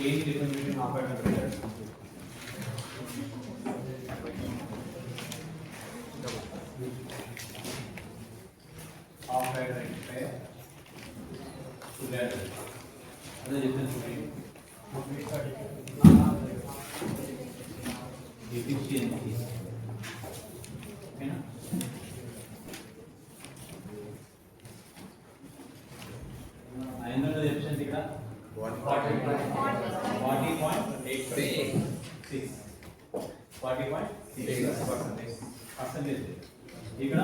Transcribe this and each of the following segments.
change difference between half height and height. Half height and height together. What is the difference between efficiency? Okay, na? I know the efficiency here. 40.86. 40.6% percentage. ఇక్కడ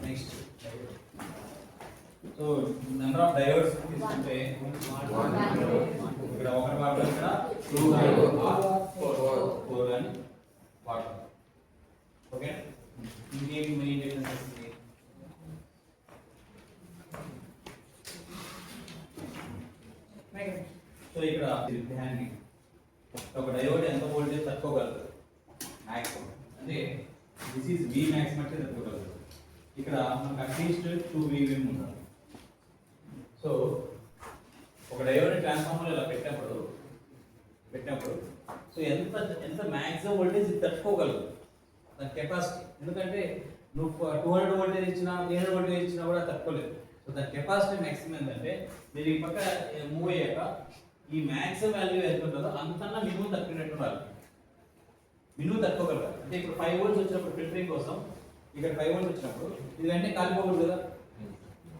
next so number of diodes తీసుకుంటే ఇక్కడ ఒకటి వాడతాం ఇక్కడ 4 అని వాడతాం. Okay, ఇంకేమి main difference ఉంది? సో ఇక్కడ హ్యాండింగ్ ఒక డయోడ్ ఎంత వోల్టేజ్ తట్టుకోగలదు మ్యాక్సిమం అంటే దిస్ ఈజ్ వి మ్యాక్సిమం అంటే తట్టుకోగలదు. ఇక్కడ మనకు అట్లీస్ట్ 2 VVM ఉండాలి. సో ఒక డయోడ్ ట్రాన్స్ఫార్మర్ ఇలా పెట్టినప్పుడు సో ఎంత ఎంత మ్యాక్సిమం వోల్టేజ్ ఇది తట్టుకోగలదు దాని కెపాసిటీ. ఎందుకంటే నువ్వు 200 వోల్టేజ్ ఇచ్చినా 300 వోల్టేజ్ ఇచ్చినా కూడా తట్టుకోలేదు. సో దాని కెపాసిటీ మ్యాక్సిమం ఏంటంటే మీరు ఈ పక్క మూవ్ అయ్యాక ఈ మ్యాక్సిమం వాల్యూ ఎంత ఉంటుందో అంతన్నా మినిమం తట్టుకునేట్టు ఉండాలి. మినిమం తట్టుకోగలగాలి. అంటే ఇప్పుడు 5 వోల్ట్స్ వచ్చినప్పుడు ఫిల్టరింగ్ కోసం ఇక్కడ 5 వోల్ట్స్ వచ్చినప్పుడు ఇది వెంటనే కాలిపోకూడదు కదా.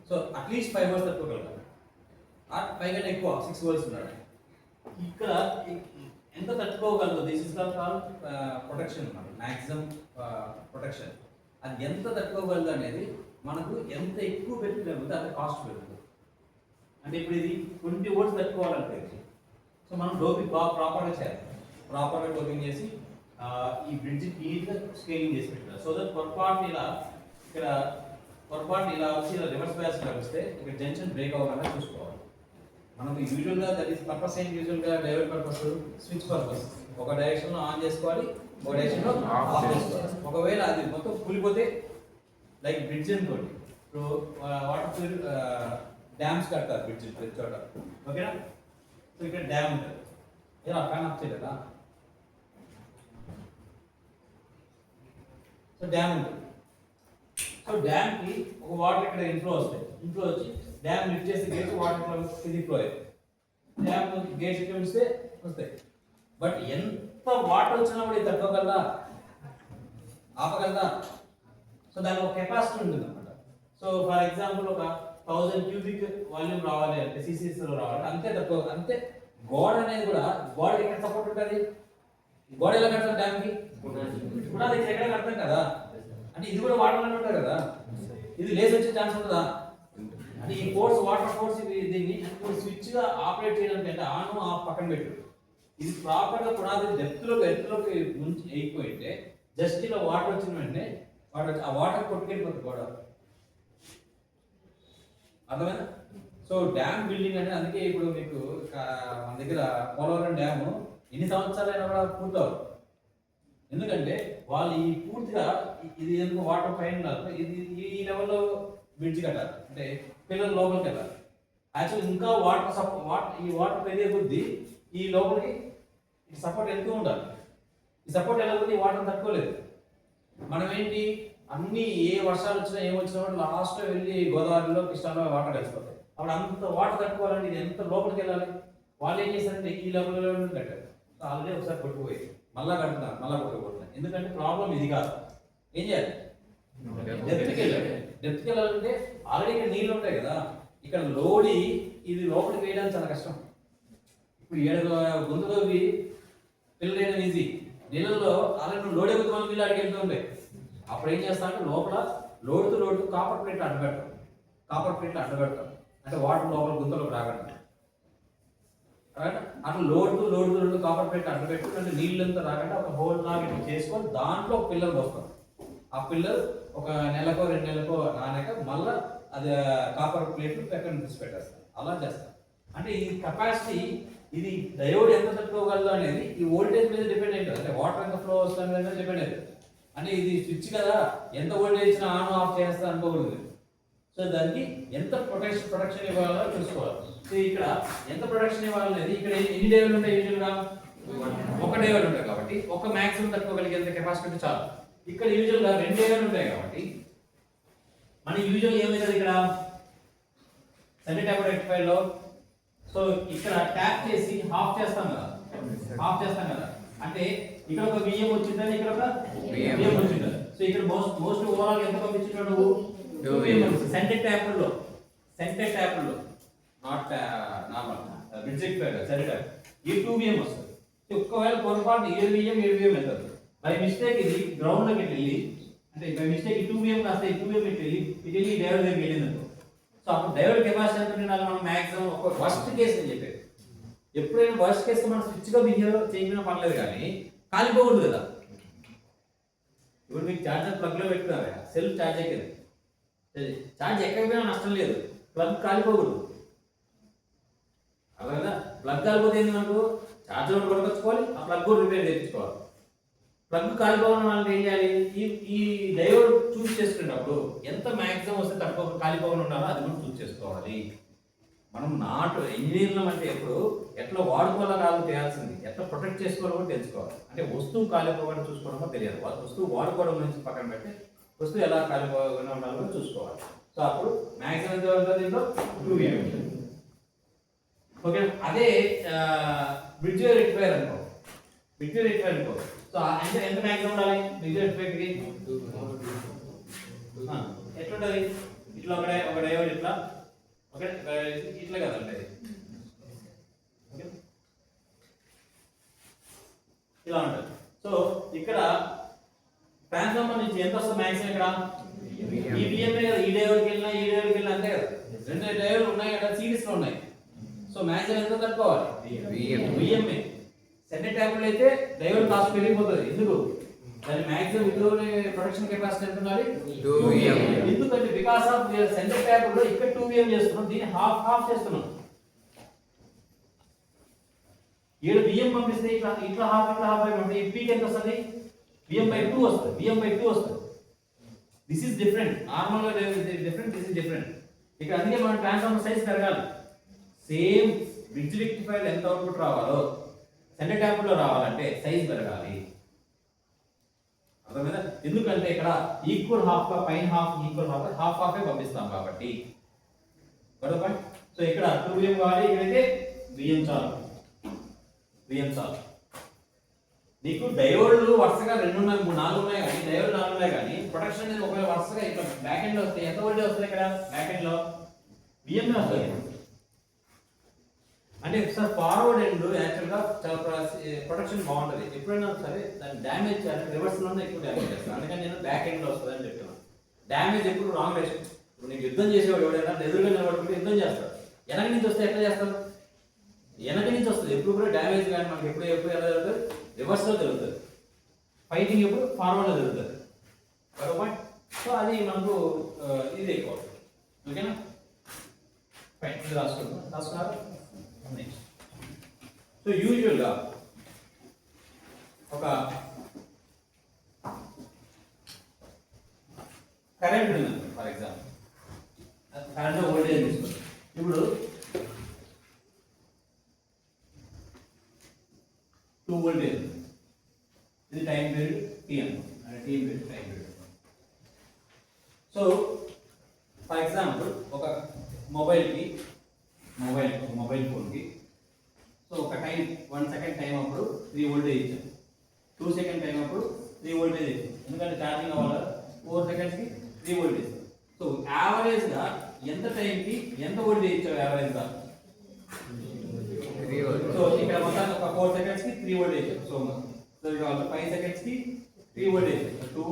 సో అట్లీస్ట్ 5 వోల్ట్స్ తట్టుకోగలగాలి. ఆ 5 కన్నా ఎక్కువ 6 వోల్ట్స్ ఉండాలి. ఇక్కడ ఎంత తట్టుకోగలదు దిస్ ఇస్ కాల్డ్ ప్రొటెక్షన్ అన్నమాట, మ్యాక్సిమం ప్రొటెక్షన్. అది ఎంత తట్టుకోగలదు అనేది మనకు ఎంత ఎక్కువ పెట్టినప్పుడు అంత కాస్ట్ పెరుగుతుంది. అంటే ఇప్పుడు ఇది 20 వోల్ట్స్ తట్టుకోవాలంటే సో మనం డోపింగ్ ప్రాపర్గా చేయాలి. ప్రాపర్గా డోపింగ్ చేసి ఈ బ్రిడ్జ్ నీట్గా స్కేలింగ్ చేసి పెట్టాలి. సో దట్ పొరపాటుని ఇలా ఇక్కడ పొరపాటుని ఇలా వచ్చి ఇలా రివర్స్ బ్యాస్ వస్తే ఇక్కడ జంక్షన్ బ్రేక్ అవ్వకుండా చూసుకోవాలి. మనకు యూజువల్గా దట్ ఈస్ పర్పస్ ఏంటి? యూజువల్గా డైవర్ట్ పర్పస్, స్విచ్ పర్పస్. ఒక డైరెక్షన్లో ఆన్ చేసుకోవాలి, ఒక డైరెక్షన్లో ఆఫ్ చేసుకోవాలి. ఒకవేళ అది మొత్తం కూలిపోతే లైక్ బ్రిడ్జ్ అనుకోండి, ఇప్పుడు వాటర్ డ్యామ్స్ కడతారు బ్రిడ్జ్ ప్రతి చోట. ఓకేనా? సో ఇక్కడ డ్యామ్ ఉంటుంది, ఇలా ఫ్యాన్ ఆఫ్ చేయలేదా? సో డ్యామ్ ఉంటుంది. సో డ్యామ్కి ఒక వాటర్ ఇక్కడ ఇన్ఫ్లో వస్తాయి. ఇన్ఫ్లో వచ్చి డ్యామ్ లిఫ్ట్ చేసి గేట్స్ వాటర్ ఇది ఫ్లో అవుతాయి. డ్యామ్ గేట్స్ ఇట్లా ఉంచితే వస్తాయి. బట్ ఎంత వాటర్ వచ్చినా కూడా ఇది తట్టుకోగలదా? ఆపగలదా? సో దానికి ఒక కెపాసిటీ ఉంటుంది అన్నమాట. సో ఫర్ ఎగ్జాంపుల్ ఒక 1000 క్యూబిక్ వాల్యూమ్ రావాలి అంటే సిసిఎస్లో రావాలి అంతే తక్కువ. అంతే గోడ అనేది కూడా గోడ ఎక్కడ సపోర్ట్ ఉంటుంది? గోడ ఎలా కడతాం? డ్యామ్కి కూడా అది ఎక్కడ కడతాం కదా. అంటే ఇది కూడా వాటర్లోనే ఉంటుంది కదా. ఇది లేసి వచ్చే ఛాన్స్ ఉంటుందా? అంటే ఈ ఫోర్స్ వాటర్ ఫోర్స్ దీన్ని స్విచ్గా ఆపరేట్ చేయడానికి అంటే ఆన్ ఆఫ్ పక్కన పెట్టు. ఇది ప్రాపర్గా పునాది ఎత్తులోకి ముంచి అయిపోయింటే జస్ట్ ఇలా వాటర్ వచ్చిన వెంటనే ఆ వాటర్ కొట్టుకెళ్ళిపోతుంది గోడ. అర్థమైనా? సో డ్యామ్ బిల్డింగ్ అంటే అందుకే ఇప్పుడు మీకు మన దగ్గర పోలవరం డ్యాము ఎన్ని సంవత్సరాలైనా కూడా పూర్తవు. ఎందుకంటే వాళ్ళు ఈ పూర్తిగా ఇది ఎందుకు వాటర్ పైన ఇది ఈ లెవెల్లో బ్రిడ్జ్ కట్టాలి అంటే పిల్లలు లోపలికి వెళ్ళాలి. యాక్చువల్ ఇంకా ఈ వాటర్ పెరిగే కొద్దీ ఈ లోపలికి సపోర్ట్ వెళ్తూ ఉండాలి. ఈ సపోర్ట్ వెళ్ళకపోతే ఈ వాటర్ తట్టుకోలేదు. మనం ఏంటి అన్ని ఏ వర్షాలు వచ్చినా ఏమొచ్చినా కూడా లాస్ట్లో వెళ్ళి గోదావరిలో కృష్ణాలో వాటర్ కలిసిపోతాయి. అప్పుడు అంత వాటర్ తట్టుకోవాలంటే ఇది ఎంత లోపలికి వెళ్ళాలి. వాళ్ళు ఏం చేశారంటే ఈ లెవెల్లో కట్టారు. ఆల్రెడీ ఒకసారి కొట్టుకుపోయి మళ్ళా కడుతున్నారు, మళ్ళా కొట్టుకుపోతున్నారు. ఎందుకంటే ప్రాబ్లం ఇది కాదు. ఏం చేయాలి? డెప్త్కి వెళ్ళాలంటే ఆల్రెడీ ఇక్కడ నీళ్ళు ఉంటాయి కదా. ఇక్కడ లోడి ఇది లోపలికి వేయడానికి చాలా కష్టం. ఇప్పుడు 7 గొంతులోకి పిల్లలు వేయడం ఈజీ. నీళ్ళల్లో ఆల్రెడీ లోడే కొద్ది నీళ్ళు అడిగి వెళ్తూ ఉంటాయి. అప్పుడు ఏం చేస్తామంటే లోపల లోడుతూ కాపర్ ప్లేట్లు అడ్డగడతాం. అంటే వాటర్ లోపల గుంతలోకి రాగడం. అట్లా లోడుతూ కాపర్ ప్లేట్ అడ్డపెట్టు అంటే నీళ్ళంతా రాకుండా ఒక హోల్ లాగా చేసుకొని దాంట్లో పిల్లలు పోస్తాం. ఆ పిల్లలు ఒక నెలకో 2 నెలలకో నానాక మళ్ళీ అది కాపర్ ప్లేట్లు ఎక్కడ తీసి పెట్టేస్తాం. అలా చేస్తాం. అంటే ఈ కెపాసిటీ ఇది డయోడ్ ఎంత తట్టుకోగలదు అనేది ఈ వోల్టేజ్ మీద డిపెండ్ అయ్యింది. అంటే వాటర్ ఎంత ఫ్లో వస్తుంది అనేది డిపెండ్ అయ్యింది. అంటే ఇది స్విచ్ కదా, ఎంత వోల్టేజ్ ఇచ్చినా ఆన్ ఆఫ్ చేస్తా అనుకోకూడదు. సో దానికి ఎంత ప్రొటెక్షన్ ఇవ్వాలో చూసుకోవాలి. సో ఇక్కడ ఎంత ప్రొటెక్షన్ ఇవ్వాలనేది ఇక్కడ ఎన్ని డయోడ్లు ఉంటాయి యూజువల్గా? ఒక డయోడ్ ఉంటాయి కాబట్టి ఒక మ్యాక్సిమం తట్టుకోగలిగేంత కెపాసిటీ చాలు. ఇక్కడ యూజువల్గా 2 డయోడ్లు ఉంటాయి కాబట్టి మన యూజువల్ ఏమైతుంది ఇక్కడ సెంటర్ ట్యాప్ రెక్టిఫైర్ లో. సో ఇక్కడ ట్యాప్ చేసి హాఫ్ చేస్తాం కదా, అంటే ఇక్కడ ఒక విఎం వచ్చిందని ఇక్కడ ఒక విఎం వచ్చింది. సో ఇక్కడ మోస్ట్ ఓవరాల్ ఎంత పంపించినాడు? 2 విఎం సెంటర్ ట్యాప్ లో not normal bridge rectifier centre tap ఈ 2 విఎం వస్తుంది. ఒకవేళ పొరపాటు 7 విఎం వెళ్తారు బై మిస్టేక్, ఇది గ్రౌండ్ లోకి వెళ్ళి, అంటే బై మిస్టేక్ 2 విఎం కాస్త 2 విఎం ఇటు వెళ్ళి డయోడ్ దగ్గరికి వెళ్ళింది. సో అప్పుడు డయోడ్ కెపాసిటీ ఎంత ఉండాలి? మనం మాక్సిమం ఒక వర్స్ట్ కేసు అని చెప్పేది. ఎప్పుడైనా వర్స్ట్ కేసు మనం స్విచ్ గా బిహేవ్ చేయకపోయినా పర్లేదు, కానీ కాలిపోకూడదు కదా. ఇప్పుడు మీకు ఛార్జర్ ప్లగ్ లో పెట్టుకున్నారు, సెల్ఫ్ ఛార్జ్ ఎక్కేది, ఛార్జ్ ఎక్కకపోయినా నష్టం లేదు, ప్లగ్ కాలిపోకూడదు. అలా కదా, ప్లగ్ కాలిపోతే ఏంది మనకు? ఛార్జర్ ఒకటి కొనుక్కొచ్చుకోవాలి, ఆ ప్లగ్ కూడా రిపేర్ చేయించుకోవాలి. ప్లగ్ కాలిపోవడం వల్ల ఏం చేయాలి? ఈ డయోడ్ చూస్ చేసుకునేటప్పుడు ఎంత మ్యాక్సిమం వస్తే తక్కువ కాలిపోకుండా ఉండాలో అది కూడా చూస్ చేసుకోవాలి. మనం నాట్ ఇంజనీర్లు అంటే ఎప్పుడు ఎట్లా వాడుకోవాలో కాదు చేయాల్సింది, ఎట్లా ప్రొటెక్ట్ చేసుకోవాలో కూడా తెలుసుకోవాలి. అంటే వస్తువు కాలిపోకుండా చూసుకోవడమో తెలియదు, వస్తువు వాడుకోవడం నుంచి పక్కన పెట్టి వస్తువు ఎలా కాలిపోకుండా ఉండాలో కూడా చూసుకోవాలి. సో అప్పుడు మ్యాక్సిమం ఎంత ఉంటుంది? దీంట్లో 2 విఎం. ఓకే, అదే బ్రిడ్జ్ రెక్టిఫైర్ అనుకో, సో ఎంత మ్యాక్సిమం ఉండాలి బ్రిడ్జ్ రెక్టిఫైర్కి? ఎట్లుంటుంది? ఇట్లా ఒక డయోడ్ ఇట్లా, ఓకే, ఇట్లా కదండి, ఓకే ఇలా ఉంటుంది. సో ఇక్కడ ట్రాన్స్ఫార్మర్ నుంచి ఎంత వస్తుంది మ్యాక్సిమం? ఇక్కడ ఈ బిఎంఏ కదా, ఈ డయోడ్కి వెళ్ళినా అంతే కదా, 2 డయోడ్లు ఉన్నాయి కదా, సిరీస్ లో ఉన్నాయి. సో మ్యాక్సిమం ఎంత తట్టుకోవాలి? బిఎంఏ. సెంటర్ ట్యాప్లో అయితే డయోడ్ కాస్ట్ పెరిగిపోతుంది. ఎందుకు? దాని మ్యాక్సిమం ఇందులో ప్రొడక్షన్ కెపాసిటీ ఎంత ఉండాలి? 2 విఎం. ఎందుకంటే బికాస్ ఆఫ్ సెంటర్ ట్యాప్లో ఇక్కడ 2 విఎం చేస్తున్నాం, దీన్ని హాఫ్ చేస్తున్నాం. 7 విఎం పంపిస్తే ఇట్లా హాఫ్ అయిపోతే ఈ పీక్ ఎంత వస్తుంది? విఎం/2 వస్తుంది. This is different. నార్మల్ గా డిఫరెంట్, దిస్ ఇస్ డిఫరెంట్. ఇక్కడ అందుకే మన ట్రాన్స్ఫార్మర్ సైజ్ పెరగాలి. సేమ్ బ్రిడ్జ్ రెక్టిఫైర్ ఎంత అవుట్పుట్ రావాలో సెంటర్ ట్యాప్ లో రావాలంటే సైజ్ పెరగాలి. అర్థమైందా? ఎందుకంటే ఇక్కడ ఈక్వల్ హాఫ్ గా పైన ఈక్వల్ హాఫ్ పంపిస్తాం కాబట్టి. బరోబర్. సో ఇక్కడ 2 విఎం కావాలి, ఇక్కడైతే విఎం చాలు. నీకు డయోడ్లు వరుసగా 2 ఉన్నాయి, 3, 4 ఉన్నాయి, కానీ డయోడ్ 4 ఉన్నాయి, కానీ ప్రొటెక్షన్ అనేది ఒకవేళ వరుసగా ఇట్లా బ్యాక్ ఎండ్ లో వస్తే ఎంత వోల్టేజ్ వస్తుంది? ఇక్కడ బ్యాక్ ఎండ్ లో విఎం వస్తుంది. అంటే సార్ ఫార్వర్డ్ ఎండ్ యాక్చువల్ గా చాలా ప్రొటెక్షన్ బాగుంటుంది. ఎప్పుడైనా సరే దాని డ్యామేజ్ రివర్స్ లోనే ఎక్కువ డ్యామేజ్ చేస్తాను. అందుకని నేను బ్యాక్ ఎండ్ లో వస్తుంది అని చెప్తున్నాను. డ్యామేజ్ ఎప్పుడు రాంగ్ డైరెక్షన్. ఇప్పుడు నీకు యుద్ధం చేసేవాడు ఎవడైనా ఎదురుగా నిలబడుకుంటే యుద్ధం చేస్తాడు. వెనక నుంచి వస్తే ఎట్లా చేస్తారు? వెనక నుంచి వస్తుంది ఎప్పుడు కూడా డ్యామేజ్, కానీ మనకి ఎప్పుడు ఎలా జరుగుతుంది? రివర్స్ లో జరుగుతుంది. ఫైటింగ్ ఎప్పుడు ఫార్వర్డ్ లో జరుగుతుంది. బరోబర్. సో అది మనకు ఇది ఎక్కువ. ఓకేనా? ఫైన్, ఇది రాసుకున్నారు. నెక్స్ట్, సో యూజువల్గా ఒక కరెంట్ ఉంది, ఫర్ ఎగ్జాంపుల్ కరెంట్ వోల్టేజ్ తీసుకోండి. ఇప్పుడు 2 వోల్టేజ్, ఇది టైం పీరియడ్ టీ అంటే t period time period. So for example ఒక మొబైల్ ఫోన్కి సో ఒక టైం 1 సెకండ్ టైం అప్పుడు 3 వోల్టేజ్ ఇచ్చాం, 2 సెకండ్ టైం అప్పుడు 3 వోల్టేజ్ ఇచ్చాం. ఎందుకంటే ఛార్జింగ్ అవ్వాలి, 4 సెకండ్స్కి 3 వోల్టేజ్. సో యావరేజ్గా ఎంత టైంకి ఎంత వోల్టేజ్ ఇచ్చావు? యావరేజ్గా సో ఇక్కడ మొత్తం ఒక 4 సెకండ్స్కి 3 వోల్టేజ్ ఇచ్చాం. సో ఇక 5 సెకండ్స్కి 3 వోల్టేజ్, 2,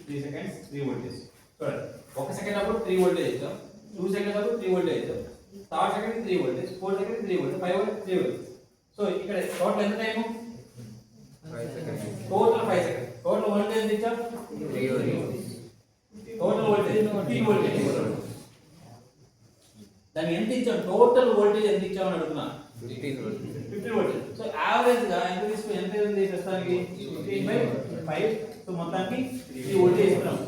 3 సెకండ్స్ 3 వోల్టేజ్. చూడండి, 1 సెకండ్ అప్పుడు 3 వోల్టేజ్ ఇచ్చాం, 2 సెకండ్స్ అప్పుడు 3 వోల్టేజ్ ఇచ్చాం, 3rd second 3 voltage, 4th second 3 voltage, 5 voltage 3 voltage. So ఇక్కడ టోటల్ ఎంత time? 5 seconds. Total 5 seconds. Total voltage ఇచ్చాం 3 వోల్టేజ్. Total voltage 3 voltage. దానికి ఎంత ఇచ్చాం, టోటల్ వోల్టేజ్ ఎంత ఇచ్చామని అడుగుతున్నా, 15 వోల్టేజ్. సో యావరేజ్ గా ఎంత తీసుకుని ఎంత ఉంది ప్రస్తుతానికి 15/5. సో మొత్తానికి 3 వోల్టేజ్ ఇస్తున్నాం.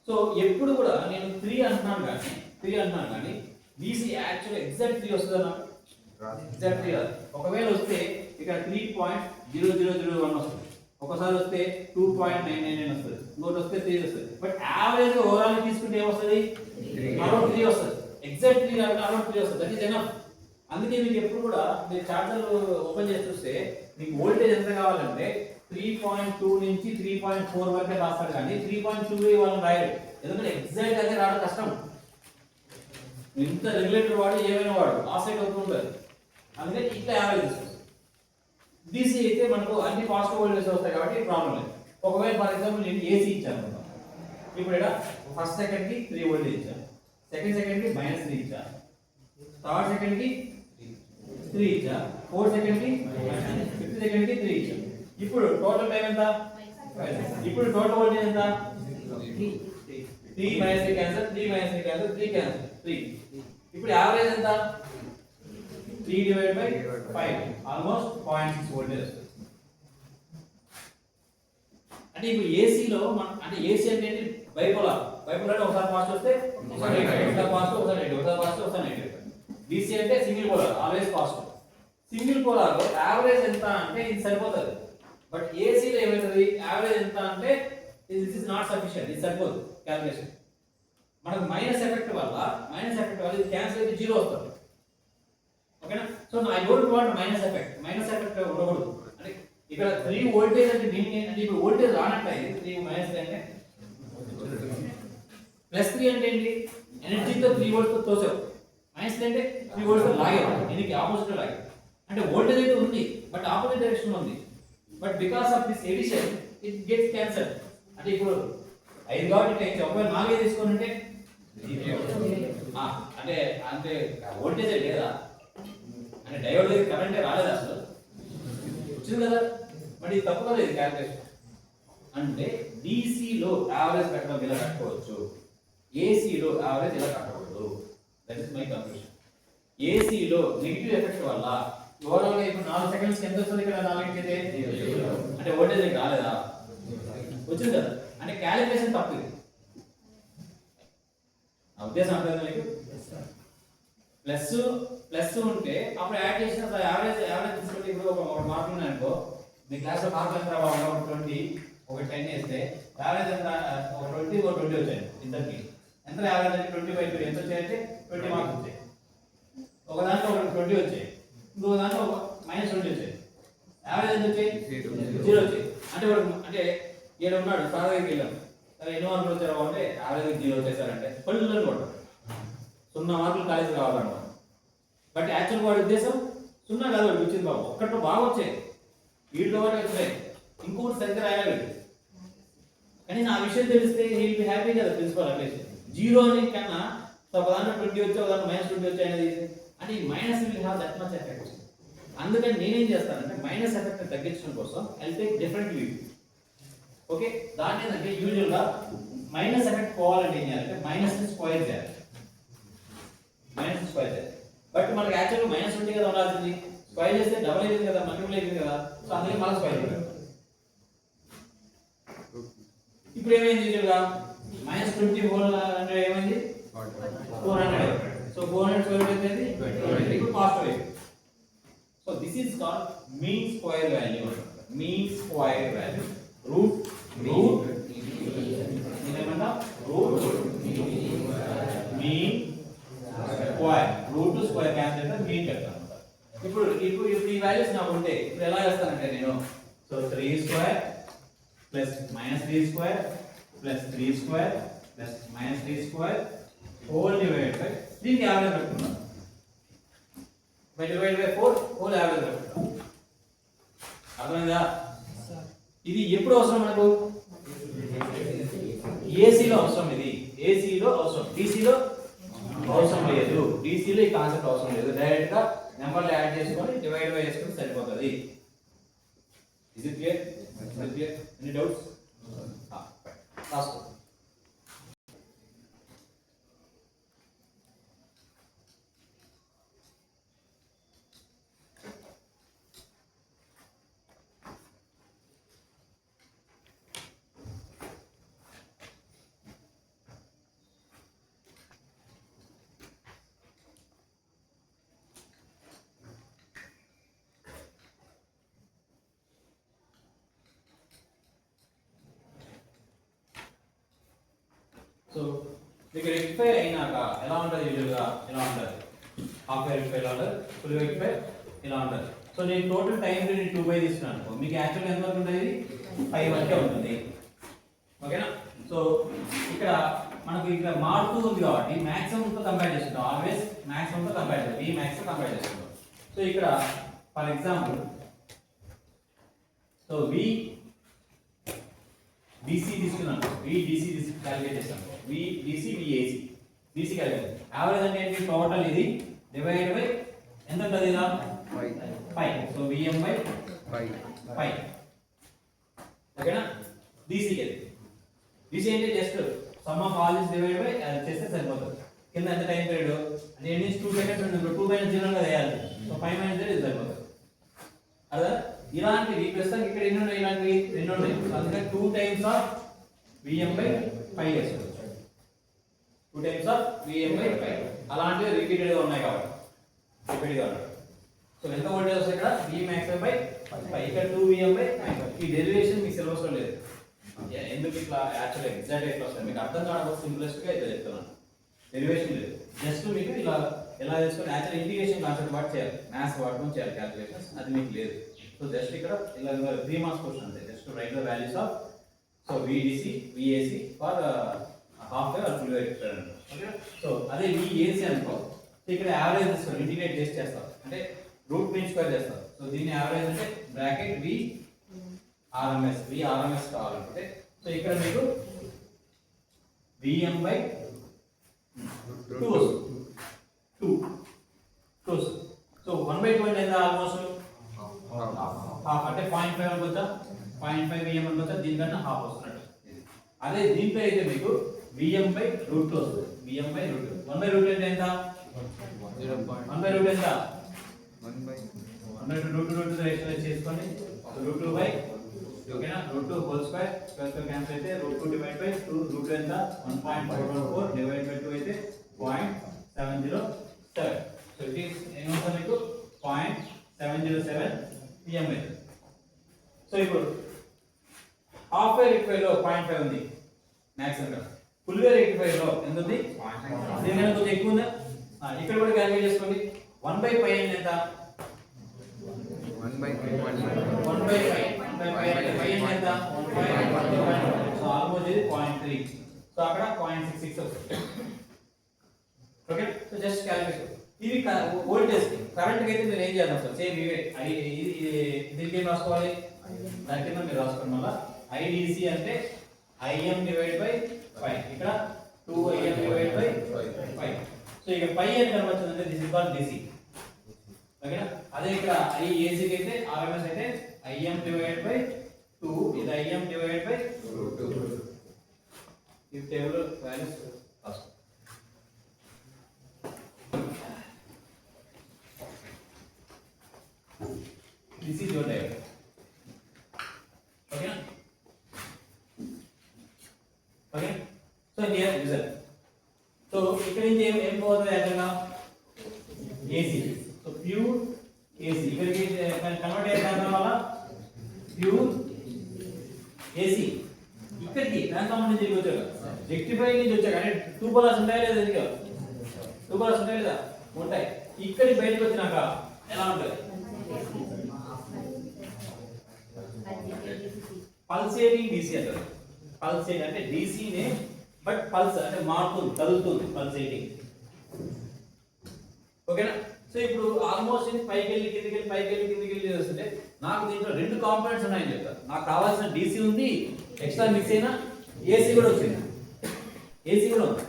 సో ఎప్పుడు కూడా నేను 3 అంటున్నాను కానీ DC యాక్చువల్ ఎగ్జాక్ట్ 3 వస్తుందా, ఎగ్జాక్ట్ 3 రాదు. ఒకవేళ వస్తే ఇక్కడ 3.0001 వస్తుంది, ఒకసారి వస్తే 2.999 వస్తుంది, ఇంకోటి వస్తే 3 వస్తుంది. బట్ యావరేజ్ ఓవరాల్ తీసుకుంటే ఏమొస్తుంది, అరౌండ్ 3 వస్తుంది. ఎగ్జాక్ట్ 3 అరౌండ్ 3 వస్తుంది. That is enough. అందుకే మీకు ఎప్పుడు కూడా మీరు చార్జర్ ఓపెన్ చేసి చూస్తే మీకు వోల్టేజ్ ఎంత కావాలంటే 3.2 నుంచి 3.4 వరకే రాస్తారు, కానీ 3.2 వాళ్ళని రాయరు. ఎందుకంటే ఎగ్జాక్ట్ అదే రావడం కష్టం. ఇంత రెగ్యులేటర్ వాడు ఏమైనా వాడు ఆఫ్సెట్ అవుతుంటుంది. అందుకని ఇట్లా యావరేజ్ తీసుకొస్తుంది. DC అయితే మనకు అన్ని పాజిటివ్ వోల్టేజ్ వస్తాయి కాబట్టి ప్రాబ్లం లేదు. ఒకవేళ ఫర్ ఎగ్జాంపుల్ నేను AC ఇచ్చాను, ఇప్పుడు ఇక్కడ ఫస్ట్ సెకండ్ కి 3 వోల్టేజ్ ఇచ్చాను, సెకండ్ సెకండ్ కి -3 ఇచ్చాను, థర్డ్ సెకండ్ కి 3 ఇచ్చా, ఫోర్త్ సెకండ్ కి, ఫిఫ్త్ సెకండ్ కి 3 ఇచ్చా. ఇప్పుడు టోటల్ టైం ఎంత, ఇప్పుడు టోటల్ వోల్టేజ్ ఎంత, 3 -3 క్యాన్సల్, 3 -3 క్యాన్సల్, 3 క్యాన్సల్, 3. ఇప్పుడు యావరేజ్ ఎంత, 3/5, ఆల్మోస్ట్ 0.6 వోల్టేజ్. అంటే ఇప్పుడు ఏసీలో అంటే ఏసీ అంటే బైపోలార్ అంటే ఒకసారి పాజిటివ్ వస్తే ఒకసారి నెగటివ్, ఒకసారి పాజిటివ్ ఒకసారి నెగటివ్, ఒకసారి పాజిటివ్ ఒకసారి నెగటివ్. DC అంటే single polar, always positive. Single polar average ఎంత అంటే ఇది సరిపోతుంది. బట్ ఏసీలో ఏమవుతుంది, యావరేజ్ ఎంత అంటే దిస్ ఇస్ నాట్ సఫిషియెంట్, ఇది సరిపోదు క్యాలిక్యులేషన్. మనకు మైనస్ ఎఫెక్ట్ వల్ల ఇది క్యాన్సిల్ అయితే 0 వస్తుంది. ఓకేనా? So I don't want minus effect ఉండకూడదు. అంటే ఇక్కడ 3 వోల్టేజ్ అంటే దీనికి అంటే ఇప్పుడు వోల్టేజ్ రానట్లయితే 3 -3 అంటే +3 అంటే ఏంటి, ఎనర్జీతో 3 వోల్ట్స్ తో తోసావు, -3 అంటే 3 వోల్ట్స్ తో లాగావు, దీనికి ఆపోజిట్ లాగావు. అంటే వోల్టేజ్ అయితే ఉంది బట్ ఆపోజిట్ డైరెక్షన్ లో ఉంది. But because of this addition it gets cancel. అంటే ఇప్పుడు 5 కాబట్టి ఇట్లా ఒకవేళ 4 తీసుకొని ఉంటే అంటే అంటే వోల్టేజ్ లేదా, అంటే డయోడ్ దగ్గర కరెంటే రాలేదు, అసలు వచ్చింది కదా. బట్ ఇది తప్పు కదా, ఇది క్యాలిక్యులేషన్. అంటే డీసీలో యావరేజ్ పెట్టడం ఇలా కట్టుకోవచ్చు, ఏసీలో యావరేజ్ ఇలా కట్టకూడదు. That is my conclusion. ఏసీలో నెగిటివ్ ఎఫెక్ట్ వల్ల ఓవరాల్ గా ఇప్పుడు 4 సెకండ్స్ ఎంత వస్తుంది, ఇక్కడ 4 అయితే అంటే వోల్టేజ్ రాలేదా, వచ్చింది కదా. అంటే క్యాలిక్యులేషన్ తప్పు. ఇది ఉద్దేశం అర్థం మీకు. ప్లస్ ఉంటే అప్పుడు యాడ్ చేసిన యావరేజ్ తీసుకుంటే ఇప్పుడు ఒక మార్కులు ఉన్నాయనుకో, మీ క్లాస్లో మార్కులు ఎంత రావాలి, ఒక 20 ఒక 10 వేస్తే యావరేజ్ ఎంత, ఒక 20 ఒక 20 వచ్చాయి. ఇద్దరికి ఎంత యావరేజ్ అంటే 20/2 ఎంత వచ్చాయంటే 20 మార్క్స్ వచ్చాయి. ఒక దాంట్లో ఒక 20 వచ్చాయి, ఇంకొక దాంట్లో ఒక -20 వచ్చాయి. యావరేజ్ ఎంత వచ్చాయి, 0 వచ్చాయి. అంటే ఈడ ఉన్నాడు సార్ దగ్గరికి వెళ్ళాం, సరే ఎన్ని మార్కులు వచ్చారో అంటే యావరేజ్ 0 వచ్చేసారంటే పళ్ళు కొట్టారు, 0 మార్కులు కాలేజీ కావాలన్నమాట. బట్ యాక్చువల్ వాడి ఉద్దేశం 0 కాదు, వాడు వచ్చింది బాబు ఒక్కట్లో బాగా వచ్చాయి, వీటిలో వరకు వచ్చాయి, ఇంకొకటి సరిగ్గా రాయాలి. కానీ నా విషయం తెలిస్తే హీల్ బి హ్యాపీ కదా ప్రిన్సిపల్. అంటే 0 అని కన్నా ఒక దాంట్లో 20 వచ్చి ఒక దాంట్లో -20 వచ్చాయి అనేది, అంటే ఈ minus will have that much effect. అందుకని నేనేం చేస్తానంటే మైనస్ ఎఫెక్ట్ తగ్గించడం కోసం I take different view. Okay, దాన్ని ఏంటంటే యూజువల్ గా మైనస్ ఎఫెక్ట్ పోవాలంటే ఏం చేయాలంటే మైనస్ స్క్వేర్ చేయాలి, బట్ మనకి యాక్చువల్గా -20 కదా ఉండాల్సింది, స్క్వేర్ చేస్తే డబుల్ అయింది కదా, మల్టిపుల్ అయింది కదా. సో అందుకే మనం స్క్వేర్ చేయాలి. ఇప్పుడు ఏమైంది, యూజువల్గా -20 హోల్ అంటే ఏమైంది 400. సో 400 స్క్వేర్ అయితే ఇప్పుడు పాజిటివ్ అయింది. So this is called mean square value. Mean square value root ఇదేమంటా root mean square, root square cancel అయితే మీన్ చెప్తాను. ఇప్పుడు ఈ వాల్యూస్ నాకు ఉంటే ఇప్పుడు ఎలా చేస్తానంటే నేను, so 3 square plus -3 square plus 3 square plus -3 square whole divided by, దీనికి యావరేజ్ పెట్టుకున్నాను, డివైడెడ్ బై 4 హోల్ యావరేజ్ పెట్టుకున్నాను. అర్థమైందా? ఇది ఎప్పుడు అవసరం మనకు, ఏసీలో అవసరం, ఇది ఏసీలో అవసరం, డీసీలో అవసరం లేదు. డీసీలో ఈ కాన్సెప్ట్ అవసరం లేదు, డైరెక్ట్ గా నెంబర్లు యాడ్ చేసుకొని డివైడ్ బై చేసుకొని సరిపోతుంది. Is it clear? Any doubts? Last so మీకు రెక్టిఫై అయినాక ఎలా ఉంటుంది యూజువల్గా ఇలా ఉంటుంది హాఫ్ వే రెక్టిఫై ఎలా ఉంటుంది ఫుల్ వే రెక్టిఫై ఇలా ఉంటుంది సో నేను టోటల్ టైం పీరియడ్ 2/5 తీసుకున్నాను అనుకో మీకు యాక్చువల్గా ఎంత వరకు ఉంటుంది 5 వరకే ఉంటుంది ఓకేనా సో ఇక్కడ మనకు ఇక్కడ మారుతూ ఉంది కాబట్టి మాక్సిమంతో కంపేర్ చేస్తుంటాం ఆల్వేస్ మాక్సిమంతో కంపేర్ చేస్తాం ఈ మ్యాక్స్ కంపేర్ చేస్తుంటాం సో ఇక్కడ ఫర్ ఎగ్జాంపుల్ సో BC తీసుకున్నాను BDC క్యాలిక్యులేట్ చేస్తాను BDC VAC BC calculate average అంటే ఏంటి టోటల్ ఇది డివైడ్ బై ఎంత ఉంటుంది ఇలా 5 సో VM బై 5 ఓకేనా DC అంటే just some of all is divide by చేస్తే సరిపోతుంది కింద ఎంత టైం పీరియడ్ అంటే ఎన్ని 2 సెకండ్స్ ఉంటుంది 2 - 0 గా వేయాలి సో 5 - 0 సరిపోతుంది అదా ఇలాంటివి ప్రస్తుతానికి ఇక్కడ ఎన్ని ఉన్నాయి ఇలాంటివి రెండు ఉన్నాయి అందుకే 2 టైమ్స్ ఆఫ్ VM బై 5 చేస్తారు 2 టైమ్స్ ఆఫ్ VM బై 5 అలాంటివి రిపీటెడ్ గా ఉన్నాయి కాబట్టి రిపీటెడ్ గా ఉన్నాయి సో ఎంత వోల్టేజ్ వస్తుంది ఇక్కడ Vmax బై 5 ఇక్కడ 2 VM బై 5 ఈ డెరివేషన్ మీ సిలబస్ లో లేదు ఎందుకు ఇట్లా యాక్చువల్ ఎగ్జాక్ట్ ఎట్లా వస్తుంది మీకు అర్థం కావడం సింప్లెస్ట్ గా అయితే చెప్తున్నాను డెరివేషన్ లేదు జస్ట్ మీకు ఇలా ఎలా చేసుకొని యాక్చువల్ ఇంటిగ్రేషన్ కాన్సెప్ట్ వాట్ చేయాలి మ్యాథ్స్ వాడడం చేయాలి క్యాలిక్యులేషన్స్ అది మీకు లేదు సో జస్ట్ ఇక్కడ ఇలా 3 మార్క్స్ క్వశ్చన్ అంతే just write the values of so VDC VAC for half way or full way rectifier okay so అదే VAC అనుకో సో ఇక్కడ యావరేజ్ తీసుకొని ఇంటిగ్రేట్ చేస్తాం అంటే రూట్ మీన్ స్క్వేర్ చేస్తాం సో దీని యావరేజ్ అంటే బ్రాకెట్ VRMS కావాలనుకుంటే సో ఇక్కడ మీకు VM బై 2 సో 1/2 అంటే ఎంత ఆల్మోస్ట్ హాఫ్ అంటే 0.5 అనుకోవచ్చా 0.5 VM అనుకోవచ్చా దీనికన్నా హాఫ్ వస్తున్నట్టు అదే దీంట్లో అయితే మీకు VM బై రూట్ 2 వస్తుంది VM బై రూట్ 2 1/√2 అంటే ఎంత 1/√2 ఎంత 1/√2 రేషియో చేసుకోండి రూట్ 2 బై ఓకేనా రూట్ 2 హోల్ స్క్వేర్ క్యాన్సిల్ అయితే రూట్ 2 డివైడ్ బై 2 రూట్ ఎంత 1.414 డివైడ్ బై 2 అయితే 0.707 సో ఇట్ ఈస్ ఏమవుతుంది మీకు 0.707 PM అయితే సో ఇప్పుడు హాఫ్ వే రెక్టిఫైయర్ లో 0.5 ఉంది మ్యాక్స్ అంటే ఫుల్ వే రెక్టిఫైయర్ లో ఎంత ఉంది 0.5 దీనికన్నా కొంచెం ఎక్కువ ఉందా ఇక్కడ కూడా క్యాలిక్యులేట్ చేసుకోండి 1/5 ఎంత 1/5 ఎంత 1.5 సో ఆల్మోస్ట్ ఇది 0.3 సో అక్కడ 0.66 వస్తుంది ఓకే సో జస్ట్ క్యాలిక్యులేట్ ఇది వోల్టేజ్ కరెంట్ కి అయితే మీరు ఏం చేయాలి సార్ సేమ్ ఇవే దీనికి ఏం రాసుకోవాలి దాని కింద మీరు రాసుకోండి మళ్ళీ IDC అంటే IM డివైడ్ బై 5 ఇక్కడ 2IM డివైడ్ బై 5 సో ఇక పై అని కనబడుతుంది దిస్ ఇస్ కాల్డ్ DC ఓకేనా అదే ఇక్కడ IAC కి అయితే RMS అయితే IM డివైడ్ బై 2 ఇది IM డివైడ్ బై 2 ఈ టేబుల్ వాల్యూస్ రాసుకోండి This is your diagram. Okay? Okay? So here result. So ఇక్కడ నుంచి ఏం పోతుంది యాక్చువల్గా AC. So pure AC. ఇక్కడికి కన్వర్ట్ చేస్తాం వల్ల ప్యూర్ AC. ఇక్కడికి ట్రాన్స్ఫార్మర్ నుంచి వచ్చాక రెక్టిఫై నుంచి వచ్చాక అంటే 2 పోలార్స్ ఉంటాయా లేదా ఇది 2 పోలార్స్ ఉంటాయా లేదా ఉంటాయి ఇక్కడి బయటకు వచ్చినాక ఎలా ఉంటుంది పల్సేటింగ్ DC అంటారు పల్సేట్ అంటే DC నే బట్ పల్స్ అంటే మారుతుంది కదులుతుంది పల్సేటింగ్ ఓకేనా సో ఇప్పుడు ఆల్మోస్ట్ ఇది పైకి వెళ్ళి కిందికి వెళ్ళి పైకి వెళ్ళి కిందికి వెళ్ళి వస్తుంటే నాకు దీంట్లో 2 కాంపోనెంట్స్ ఉన్నాయని చెప్తారు నాకు కావాల్సిన DC ఉంది ఎక్స్ట్రా మిక్స్ అయినా AC కూడా వచ్చింది AC కూడా ఉంది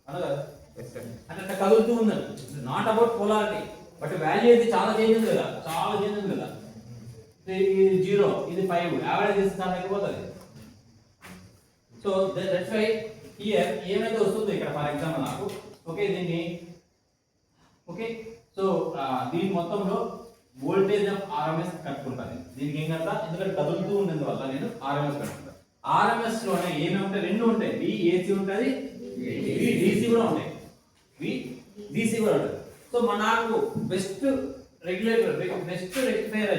అనగా అంటే కదులుతూ ఉందని not about polarity but value అయితే చాలా చేంజ్ ఉంది కదా చాలా చేంజ్ ఉంది కదా ఇది 0 ఇది 5 యావరేజ్ ఇస్తే చాలా ఎక్కువవుతుంది సో దట్స్ వై హియర్ ఏమైతే వస్తుందో ఇక్కడ ఫర్ ఎగ్జాంపుల్ నాకు ఓకే దీన్ని ఓకే సో దీని మొత్తంలో వోల్టేజ్ ఆఫ్ RMS కట్టుకుంటాను దీనికి ఏం కడతా ఎందుకంటే కదులుతూ ఉన్నందువల్ల నేను RMS కట్టుకుంటాను RMS లోనే ఏమేమి ఉంటాయి రెండు ఉంటాయి VAC ఉంటుంది VDC కూడా ఉంటాయి VDC కూడా ఉంటుంది సో నాకు బెస్ట్ రెగ్యులేటర్ బెస్ట్ రెక్టిఫైయర్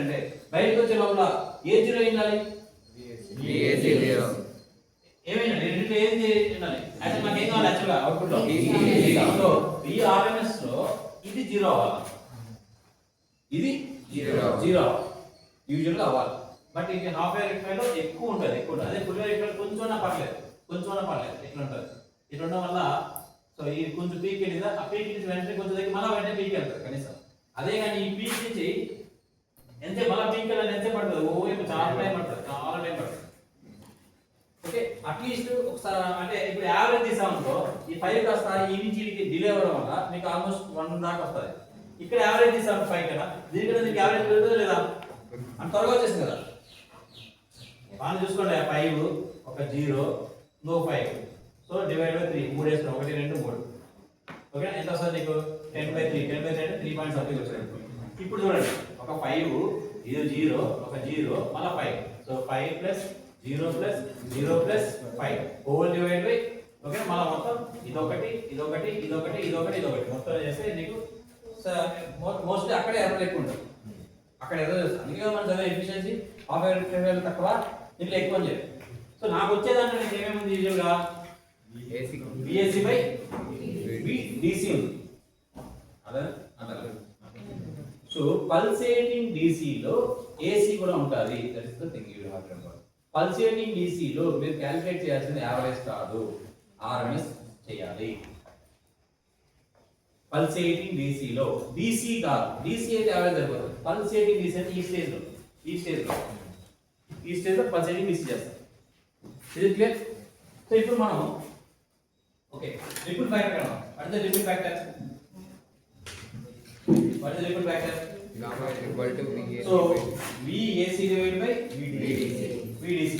అంటే బయటకు వచ్చే లోపల ఏ జీరో ఉండాలి ఏమైనా రెండింటిలో ఏది ఉండాలి అంటే మనకి ఏం కావాలి యాక్చువల్గా అవుట్పుట్లో సో VRMS లో ఇది 0 అవ్వాలి, ఇది 0 యూజువల్గా అవ్వాలి. బట్ ఇది హాఫ్ వేవ్ రెక్టిఫైర్లో ఎక్కువ ఉంటుంది. అదే ఫుల్ వేవ్ రెక్టిఫైర్ కొంచెం పర్లేదు ఇట్లా ఉంటుంది. ఇట్లా ఉండడం వల్ల సో ఈ కొంచెం పీక్ వెళ్ళిందా ఆ పీక్ నుంచి వెంటనే కొంచెం దగ్గర మళ్ళీ వెంటనే పీక్ వెళ్తుంది కనీసం. అదే కానీ ఈ పీక్ నుంచి ఎంత మళ్ళీ పీక్ వెళ్ళాలి ఎంత పడుతుంది, చాలా టైం పడుతుంది. ఓకే అట్లీస్ట్ ఒకసారి అంటే ఇప్పుడు యావరేజ్ తీసామనుకో ఈ 5 కాస్త ఈ నుంచి డిలే అవ్వడం వల్ల మీకు ఆల్మోస్ట్ 1 దాకా వస్తుంది. ఇక్కడ యావరేజ్ తీసాము 5 కదా, దీనికన్నా దీనికి యావరేజ్ పెరుగుతుందా లేదా అంత త్వరగా వచ్చేసింది కదా. బాగా చూసుకోండి 5 ఒక 0 ఇంకో 5 సో డివైడ్ బై 3 3 వేసుకున్నాం 1 2 3 ఓకే ఎంత వస్తుంది నీకు 10/3 అంటే 3 పాయింట్ సంథింగ్ వచ్చింది. ఇప్పుడు చూడండి ఒక 5 ఇది 0 ఒక 0 మళ్ళీ 5 so 5 plus 0 plus 0 plus 5 whole divide by okay మళ్ళీ మొత్తం ఇదొకటి మొత్తం చేస్తే నీకు మోస్ట్లీ అక్కడే ఎర్రర్ ఎక్కువ ఉంటుంది. అక్కడ ఎర్రర్ చేస్తాం అందుకే మనం చదివే ఎఫిషియన్సీ హాఫ్ వేవ్ తక్కువ దీంట్లో ఎక్కువ అని చెప్పి. సో నాకు వచ్చేదాంట్లో నీకు ఏమేమి యూజువల్గా VAC బై DC ఉంది అదే అంటారు. సో పల్సేటింగ్ DC లో AC కూడా ఉంటుంది. That is the thing you have to know. Pulsating DC లో మీరు క్యాలిక్యులేట్ చేయాల్సింది యావరేజ్ కాదు, RMS చేయాలి. పల్సేటింగ్ DC లో DC కాదు, DC అయితే యావరేజ్ అయిపోతుంది. పల్సేటింగ్ DC అంటే ఈ స్టేజ్ లో పల్సేటింగ్ DC చేస్తాం. ఇది క్లియర్. సో ఇప్పుడు మనం okay ripple factor what is the ripple factor gamma is equal to VAC. So VAC divided by VDC.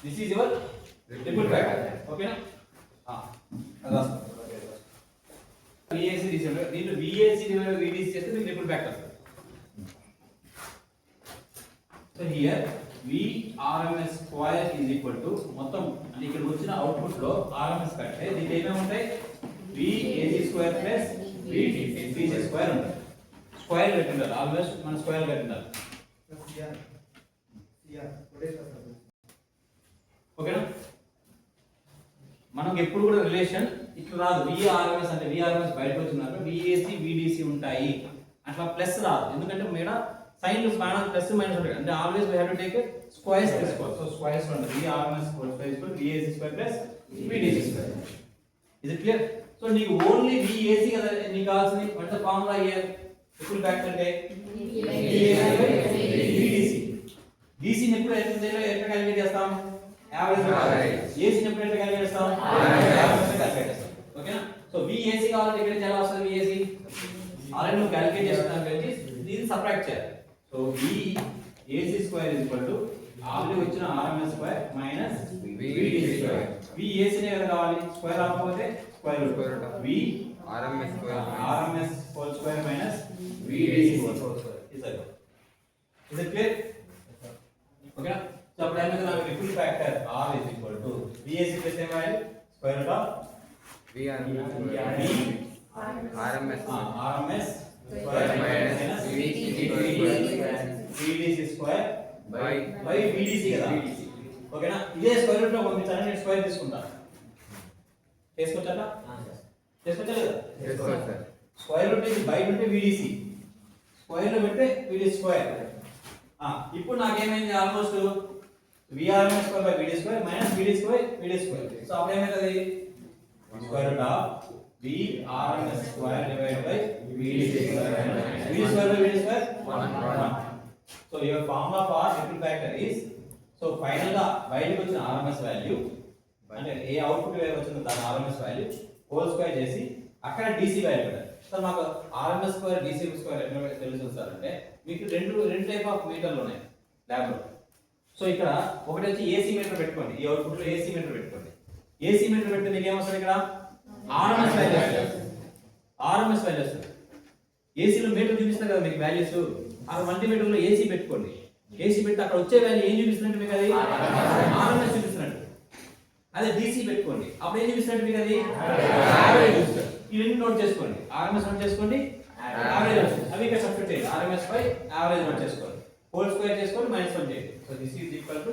This is your ripple factor. Okay na? Adas. VAC divided by VDC chesthe meeku ripple factor. So here VRMS square is equal to మొత్తం అంటే ఇక్కడ వచ్చిన output లో RMS కట్టే దీని ఏమేమి ఉంటాయి VAC square plus VDC square ఉంటుంది. స్క్వేర్ కట్టిండాలి ఆల్వేస్ మన స్క్వేర్ కట్టిండాలి ఓకేనా. మనకు ఎప్పుడు కూడా రిలేషన్ ఇట్లా రాదు. VRMS అంటే VRMS బయటకు వచ్చినాక VAC VDC ఉంటాయి అట్లా ప్లస్ రాదు. ఎందుకంటే మేడ సైన్ ప్లస్ మైనస్ ఉంటాయి అంటే always we have to take squares తీసుకోవాలి. సో స్క్వేర్స్ ఉంటుంది VRMS square VAC square plus VDC square. Is it clear? So నీకు ఓన్లీ VAC కదా నీకు కావాల్సింది. What the formula here ripple factor అంటే DC ని ఎప్పుడు ఎట్లా క్యాలిక్యులేట్ చేస్తాం యావరేజ్. AC ని ఎప్పుడు ఎట్లా క్యాలిక్యులేట్ చేస్తాం యావరేజ్ క్యాలిక్యులేట్ చేస్తాం. ఓకేనా. సో VAC కావాలంటే ఇక్కడ ఎలా వస్తుంది VAC ఆల్రెడీ నువ్వు క్యాలిక్యులేట్ చేస్తున్నావు కాబట్టి దీన్ని సబ్ట్రాక్ట్ చేయాలి. So VAC square is equal to already వచ్చిన RMS square minus VDC square. VAC ని ఎలా కావాలి స్క్వేర్ రాకపోతే square root RMS whole square minus VDC whole square. Is it clear? Okay. So अब टाइम में तो ripple factor R is equal to VAC plus M square root of RMS square minus VDC square by VDC కదా. ఓకేనా. ఇదే square root లో పంపించాలని నేను square తీసుకుంటా. చేసుకోవచ్చా? స్క్వేర్ రూట్ ఇది బయట ఉంటే VDC స్క్వేర్ లో పెడితే VDC స్క్వేర్. ఇప్పుడు నాకేమైంది almost VRMS square by VD square minus VD square so అప్పుడు ఏమవుతుంది square root of VRMS square divided by VDC square VD square by VD square 1. So your formula for ripple factor is so final గా బయటకు వచ్చిన RMS value అంటే ఏ output wave వచ్చిందో దాని RMS value whole square చేసి అక్కడ DC value పెట్టాలి. So మాకు RMS స్క్వేర్ DC స్క్వేర్ ఎట్లా తెలుసు సార్ అంటే మీకు రెండు టైప్ ఆఫ్ మీటర్లు ఉన్నాయి ల్యాబ్ లో. సో ఇక్కడ ఒకటి వచ్చి AC మీటర్ పెట్టుకోండి. ఈ అవుట్పుట్ లో AC మీటర్ పెట్టుకోండి. AC మీటర్ పెడితే మీకు ఏమొస్తుంది ఇక్కడ RMS వాల్యూ వస్తుంది. AC లో మీటర్ చూపిస్తారు కదా మీకు వాల్యూస్. ఆ మల్టీమీటర్ లో AC పెట్టుకోండి. AC పెట్టి అక్కడ వచ్చే వాల్యూ ఏం చూపిస్తున్నట్టు మీకు అది RMS చూపిస్తున్నట్టు. అదే DC పెట్టుకోండి అప్పుడు ఏం చూపిస్తున్నట్టు మీకు అది యావరేజ్ చూపిస్తుంది. ఈ రెండు నోట్ చేసుకోండి. RMS నోట్ చేసుకోండి, యావరేజ్ వస్తుంది. అవి ఇక్కడ సబ్స్టిట్యూట్ చేయండి. RMS బై యావరేజ్ నోట్ చేసుకోండి. హోల్ స్క్వేర్ చేసుకోండి మైనస్ 1 చేయండి. So this is equal to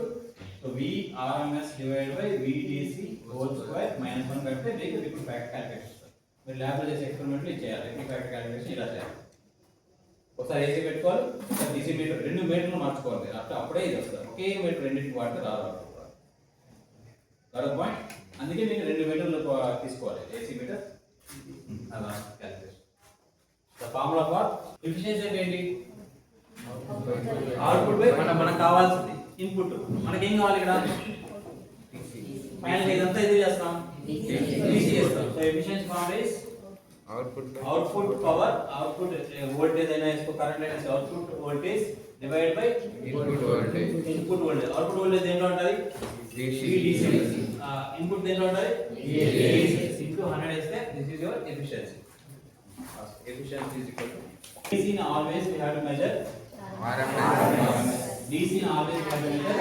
so Vrms divided by Vdc whole square minus 1 కడితే మీకు రిపిల్ ఫ్యాక్టర్ క్యాలిక్యులేట్ చేస్తారు. మీరు ల్యాబ్లో చేసే ఎక్స్పెరిమెంట్లు ఇది చేయాలి. రిపిల్ ఫ్యాక్టర్ క్యాలిక్యులేషన్ ఇలా చేయాలి. ఒకసారి ఏసీ పెట్టుకోవాలి, ఒకసారి డీసీ మీటర్, రెండు మీటర్లు మార్చుకోవాలి. అప్పుడే ఇది వస్తుంది. ఒకే మీటర్ రెండింటికి వాడితే రాదు. పాయింట్. అందుకే మీకు 2 మీటర్లు తీసుకోవాలి ఏసీ మీటర్. అలా calculation. The formula for efficiency ఏంటి? అవుట్పుట్ బై మనకు కావాల్సింది ఇన్పుట్. మనకి ఏం కావాలి ఇక్కడ? ఫైనల్ ఇదంతా ఇది చేస్తాం, డీసీ చేస్తాం. So efficiency formula is output power, output voltage అయినా ఇసుకో, కరెంట్ అయినా ఇసుకో. Output voltage divide by input voltage. Output voltage దేంట్లో ఉంటది? DC. ఇన్పుట్ దేంట్లో ఉంటది? AC. into 100 ఇస్తే this is your efficiency. Efficiency is equal to DC ని always we have to measure RMS. DC ని always we have to measure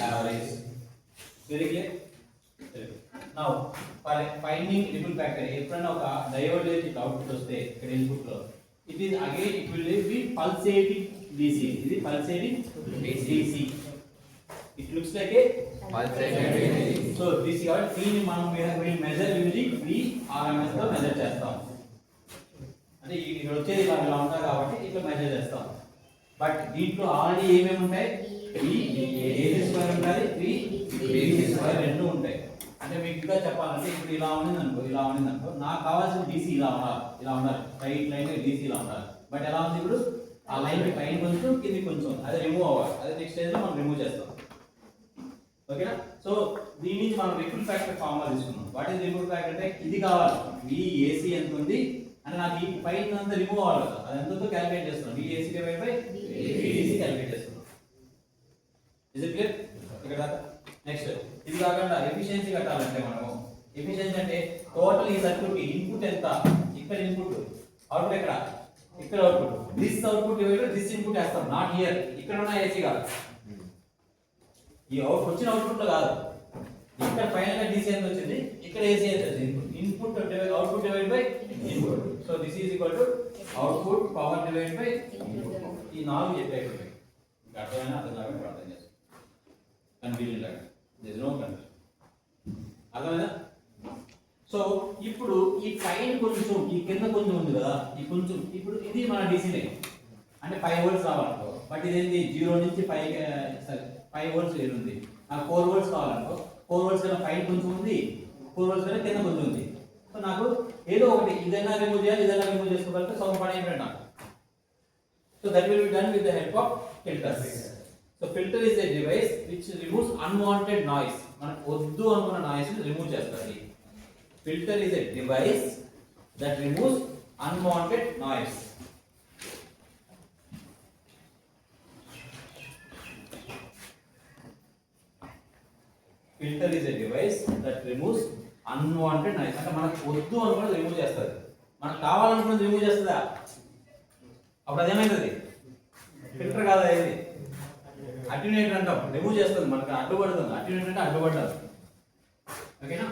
average. Very clear? Now finding ripple factor. ఎప్పుడైనా ఒక diode నుంచి output వస్తే ఇక్కడ input లో it is again it will be pulsating DC. ఇది pulsating DC. It looks like a pulsating DC. So this is what దీన్ని మనం will measure using Vrms తో మెజర్ చేస్తాం. అంటే ఇక్కడ వచ్చేది ఇలా ఉంటుంది కాబట్టి ఇట్లా మెజర్ చేస్తాం. బట్ దీంట్లో ఆల్రెడీ ఏమేమి ఉంటాయి? AC స్క్వేర్ ఉంటుంది, VDC స్క్వేర్ రెండు ఉంటాయి. అంటే మీకు ఇంకా చెప్పాలంటే ఇప్పుడు ఇలా ఉండిందనుకో నాకు కావాల్సిన DC ఇలా ఉండాలి స్ట్రైట్ లైన్ DC ఇలా ఉండాలి. బట్ ఎలా ఉంది ఇప్పుడు? ఆ లైన్ పైన కొంచెం కింది కొంచెం, అది రిమూవ్ అవ్వాలి. అదే నెక్స్ట్ స్టేజ్ లో మనం రిమూవ్ చేస్తాం. ఓకేనా? సో దీని నుంచి మనం రిపుల్ ఫ్యాక్టర్ ఫార్ములా తీసుకున్నాం. వాట్ ఈస్ రిపుల్ ఫ్యాక్టర్ అంటే ఇది కావాలి. VAC ఎంత ఉంది అంటే నాకు ఈ పైన అంతా రిమూవ్ అవ్వాలి కదా, అది ఎంతో క్యాలిక్యులేట్ చేస్తున్నాం. VAC divide by VDC calculate చేస్తున్నాం. Is it clear? ఇక్కడ దాకా నెక్స్ట్ ఇది కాకుండా ఎఫిషియన్సీ కట్టాలంటే మనము ఎఫిషియన్సీ అంటే టోటల్ ఈ సర్క్యూట్ కి ఇన్పుట్ ఎంత, ఇక్కడ ఇన్పుట్, అవుట్పుట్ ఎక్కడ, ఇక్కడ output, this output divided this input వేస్తాం. నాట్ హియర్, ఇక్కడ ఉన్న ఏసీ కాదు, ఈ అవుట్ వచ్చిన అవుట్పుట్ లో కాదు. ఇక్కడ ఫైనల్ గా DC ఎంత వచ్చింది, ఇక్కడ ఏసీ ఎంత వచ్చింది. Input output divide by input. So this is equal to output power divide by input. ఈ నాలుగు చెప్పేవి ఇంకా అర్థమైనా అర్థం కాకుండా ప్రార్థన చేస్తాం. కన్ఫ్యూజన్ లాగా దేర్ ఇస్ నో కన్ఫ్యూజన్. అర్థమైందా? సో ఇప్పుడు ఈ పైన కొంచెం ఈ కింద కొంచెం ఉంది కదా, ఈ కొంచెం ఇప్పుడు ఇది మన DC లైన్ అంటే 5 వోల్ట్స్ రావాలనుకో. బట్ ఇదేంటి 0 నుంచి 5 వోల్ట్స్ ఉంది. నాకు 4 వోల్ట్స్ కావాలనుకో, 4 వోల్ట్స్ కన్నా పైన కొంచెం ఉంది, 4 వోల్ట్స్ కన్నా కింద కొంచెం ఉంది. సో నాకు ఏదో ఒకటి ఇదైనా రిమూవ్ చేయాలి, ఇదైనా రిమూవ్ చేసుకోగలిగితే సగం పని అయిపోయింది నాకు. So that will be done with the help of filters. So filter is a device which removes unwanted noise. మనకు వద్దు అనుకున్న నాయిస్ ని రిమూవ్ చేస్తుంది. Filter is a device that removes unwanted noise. Filter is a device that removes unwanted noise. అంటే మనకు వద్దు అనుకున్నది remove చేస్తుంది, మనకు కావాలనుకున్నది రిమూవ్ చేస్తుందా? అప్పుడు అదేమైతుంది? ఫిల్టర్ కాదా ఇది, అటెన్యూయేటర్ అంటాం. రిమూవ్ చేస్తుంది, మనకు అడ్డుపడుతుంది. అటెన్యూయేటర్ అంటే అడ్డుపడ్డారు. ఓకేనా?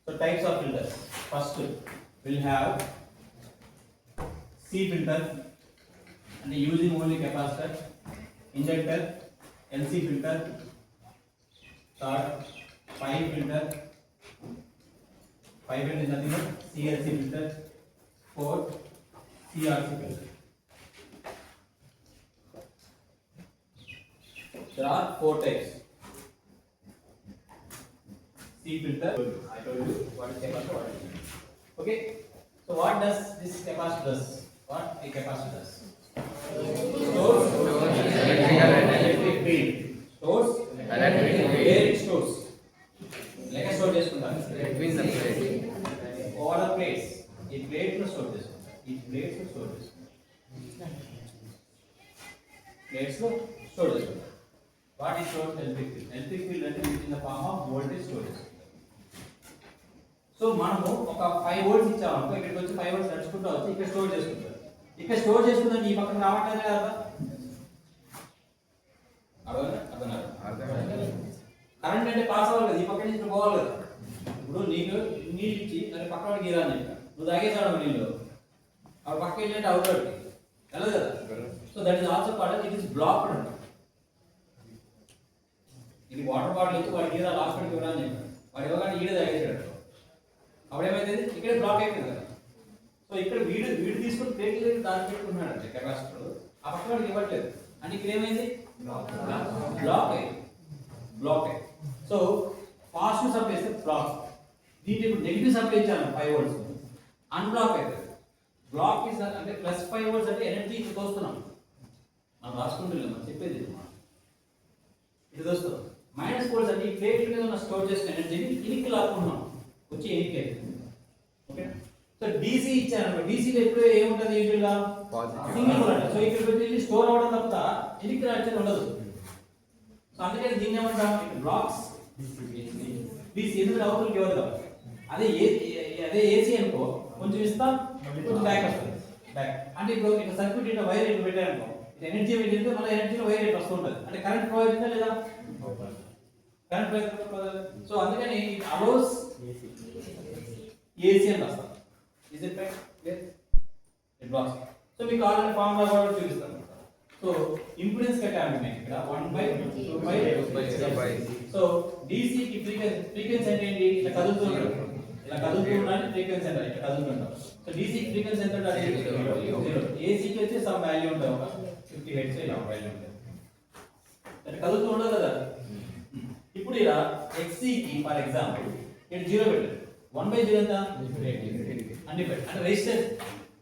So types of filters. First will have C filter అంటే using only capacitor, inductor, LC filter, third pipe filter, pipe is nothing but CLC filter, fourth CRC filter. There are 4 types. C filter, I told you what is capacitor, what is. Okay, so what does this capacitor does? What a capacitor does? Stores electric field. Stores electric field. Where it stores? Like I store చేసుకుంటాను. Between the plate. Over the plates. ఈ plate లో store చేసుకుంటాను. ఈ plates లో store చేసుకుంటాను. Plates లో store చేసుకుంటాను. What is stored? Electric field. Electric field అంటే in the form of voltage store చేసుకుంటాం. సో మనము ఒక 5 వోల్ట్స్ ఇచ్చామనుకో, ఇక్కడికి వచ్చి 5 వోల్ట్స్ నడుచుకుంటూ వచ్చి ఇక్కడ స్టోర్ చేసుకుంటారు. ఇక్కడ స్టోర్ చేసుకుంటే ఈ పక్కన రావట్లేదు కదా, కరెంట్ అంటే పాస్ అవ్వాలి కదా, ఈ పక్క నుంచి పోవాలి కదా. ఇప్పుడు నీకు నీళ్ళు ఇచ్చి అరే పక్క వాడికి ఇరా అని చెప్పా, నువ్వు తాగేసాడు నీళ్ళు, అప్పుడు పక్క వెళ్ళినట్టు అవుతాడు వెళ్ళదు కదా. So that is also called it is blocked అంట. ఇది వాటర్ బాటిల్ ఇచ్చి వాడు ఈడ హాస్పిటల్కి ఇవ్వడానికి చెప్పాడు, వాడు ఇవ్వగానే ఈడ తాగేసాడు. అప్పుడు ఏమైంది, ఇక్కడే బ్లాక్ అయిపోయింది కదా. సో ఇక్కడ వీడు తీసుకుని ప్లేట్లు దాన్ని పెట్టుకున్నాడు అంటే కెపాసిటర్, ఆ పక్క వాడికి ఇవ్వట్లేదు అంటే ఇక్కడ ఏమైంది, బ్లాక్ అయ్యి. సో పాజిటివ్ సప్లై ఇస్తే బ్లాక్, దీంట్లో ఇప్పుడు నెగిటివ్ సప్లై ఇచ్చాను 5 volts, అన్బ్లాక్ అవుతుంది. బ్లాక్ ఇస్ అంటే +5 volts అంటే ఎనర్జీ ఇటు తోస్తున్నాం, మనం రాసుకుంటున్నాం, మనం చెప్పేది ఇటు తోస్తున్నాం. -4 volts అంటే ఈ ప్లేట్ మీద ఉన్న స్టోర్ చేసిన ఎనర్జీని ఇనికి లాక్కుంటున్నాం, వచ్చి ఎనికి అవుతుంది. ఓకే. సో DC ఇచ్చాను, డీసీలో ఎప్పుడు ఏముంటుంది యూజువల్గా సింగిల్ పోల్ అంటే. సో ఇక్కడ వెళ్ళి స్టోర్ అవ్వడం తప్ప ఎనికి రావడం ఉండదు. సో అందుకని దీన్ని ఏమంటాం, బ్లాక్స్ DC, ఎందుకంటే అవుట్పుట్ ఇవ్వదు కాబట్టి. అదే AC అనుకో, కొంచెం ఇస్తాం, కొంచెం బ్యాక్ వస్తుంది. బ్యాక్ అంటే ఇప్పుడు ఇక్కడ సర్క్యూట్ ఇట్లా వైర్ ఇట్లా పెట్టారనుకో, ఎనర్జీ వెళ్ళింది, మళ్ళీ ఎనర్జీలో వైర్ ఇట్లా వస్తుంటుంది, అంటే కరెంట్ ప్రొవైడ్ అవుతుందా లేదా, కరెంట్ ప్రొవైడ్. సో అందుకని ఇట్ అలౌస్ AC అని రాస్తాం. Is it right? It blocks. So మీకు ఆల్రెడీ ఫార్ములా కూడా చూపిస్తాను. సో ఇంపెడెన్స్ కట్టాము ఇక్కడ 1/2/. సో DC కి ఫ్రీక్వెన్సీ అంటే ఏంటి, ఇలా కదులుతున్నాడు, ఇలా కదులుతున్నాడు ఫ్రీక్వెన్సీ అంటే ఇక్కడ కదులుతుంటాం. సో DC కి ఫ్రీక్వెన్సీ ఎంత ఉంటుంది, 0. AC కి వచ్చి సమ్ వాల్యూ ఉంటుంది, ఒక 50 హెర్ట్జ్ ఇలా వాల్యూ ఉంటుంది, అంటే కదులుతూ ఉండదు కదా. ఇప్పుడు ఇలా XC కి ఫర్ ఎగ్జాంపుల్ ఇక్కడ 0 పెట్టారు, 1/0 ఎంత అంటే resistance.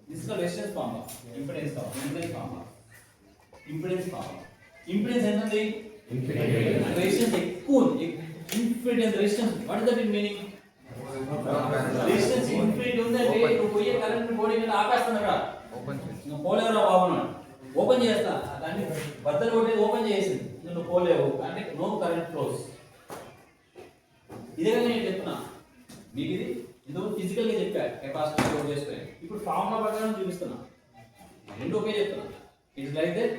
This is resistance formula, impedance formula. Impedance ఎంత ఉంది, రెసిస్టెన్స్ ఎక్కువ ఉంది, infinity resistance. What is that in meaning, resistance infinity ఉందంటే నువ్వు పోయే కరెంట్ బోర్డు మీద ఆపేస్తాను అక్కడ, నువ్వు పోలేవురా బాబు అన్నాడు, ఓపెన్ చేస్తా దాన్ని బద్దలు కొట్టేది ఓపెన్ చేసింది, నువ్వు పోలేవు అంటే నో కరెంట్ ఫ్లోస్. ఇదే కదా నేను చెప్తున్నా మీకు, ఇది ఇంతకు ఫిజికల్ గా చెప్పా కెపాసిటీ స్టోర్ చేసుకుని, ఇప్పుడు ఫార్ములా ప్రకారం చూపిస్తున్నా, రెండు ఒకే చెప్తున్నా. It's like that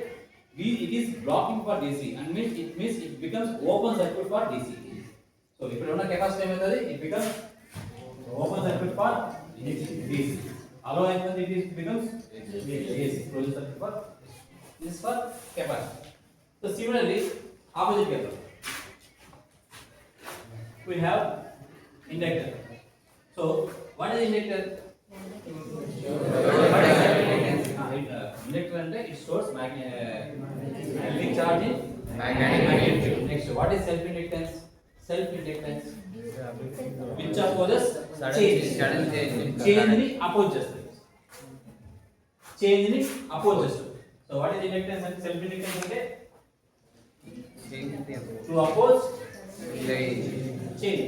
it is blocking for DC and means it becomes open circuit for DC. So ఇప్పుడు ఉన్న కెపాసిటీ ఏమవుతుంది, it becomes open circuit for DC. అలో అయిపోతుంది, it becomes AC, closed circuit for this is for capacity. So similarly opposite case we have inductor. So what is inductor? Inductor అంటే it stores magnetic charge in magnetic field. Next, what is self inductance? Self inductance which opposes sudden change ni oppose చేస్తుంది, change ni oppose చేస్తుంది. So what is inductance and self inductance అంటే to oppose change.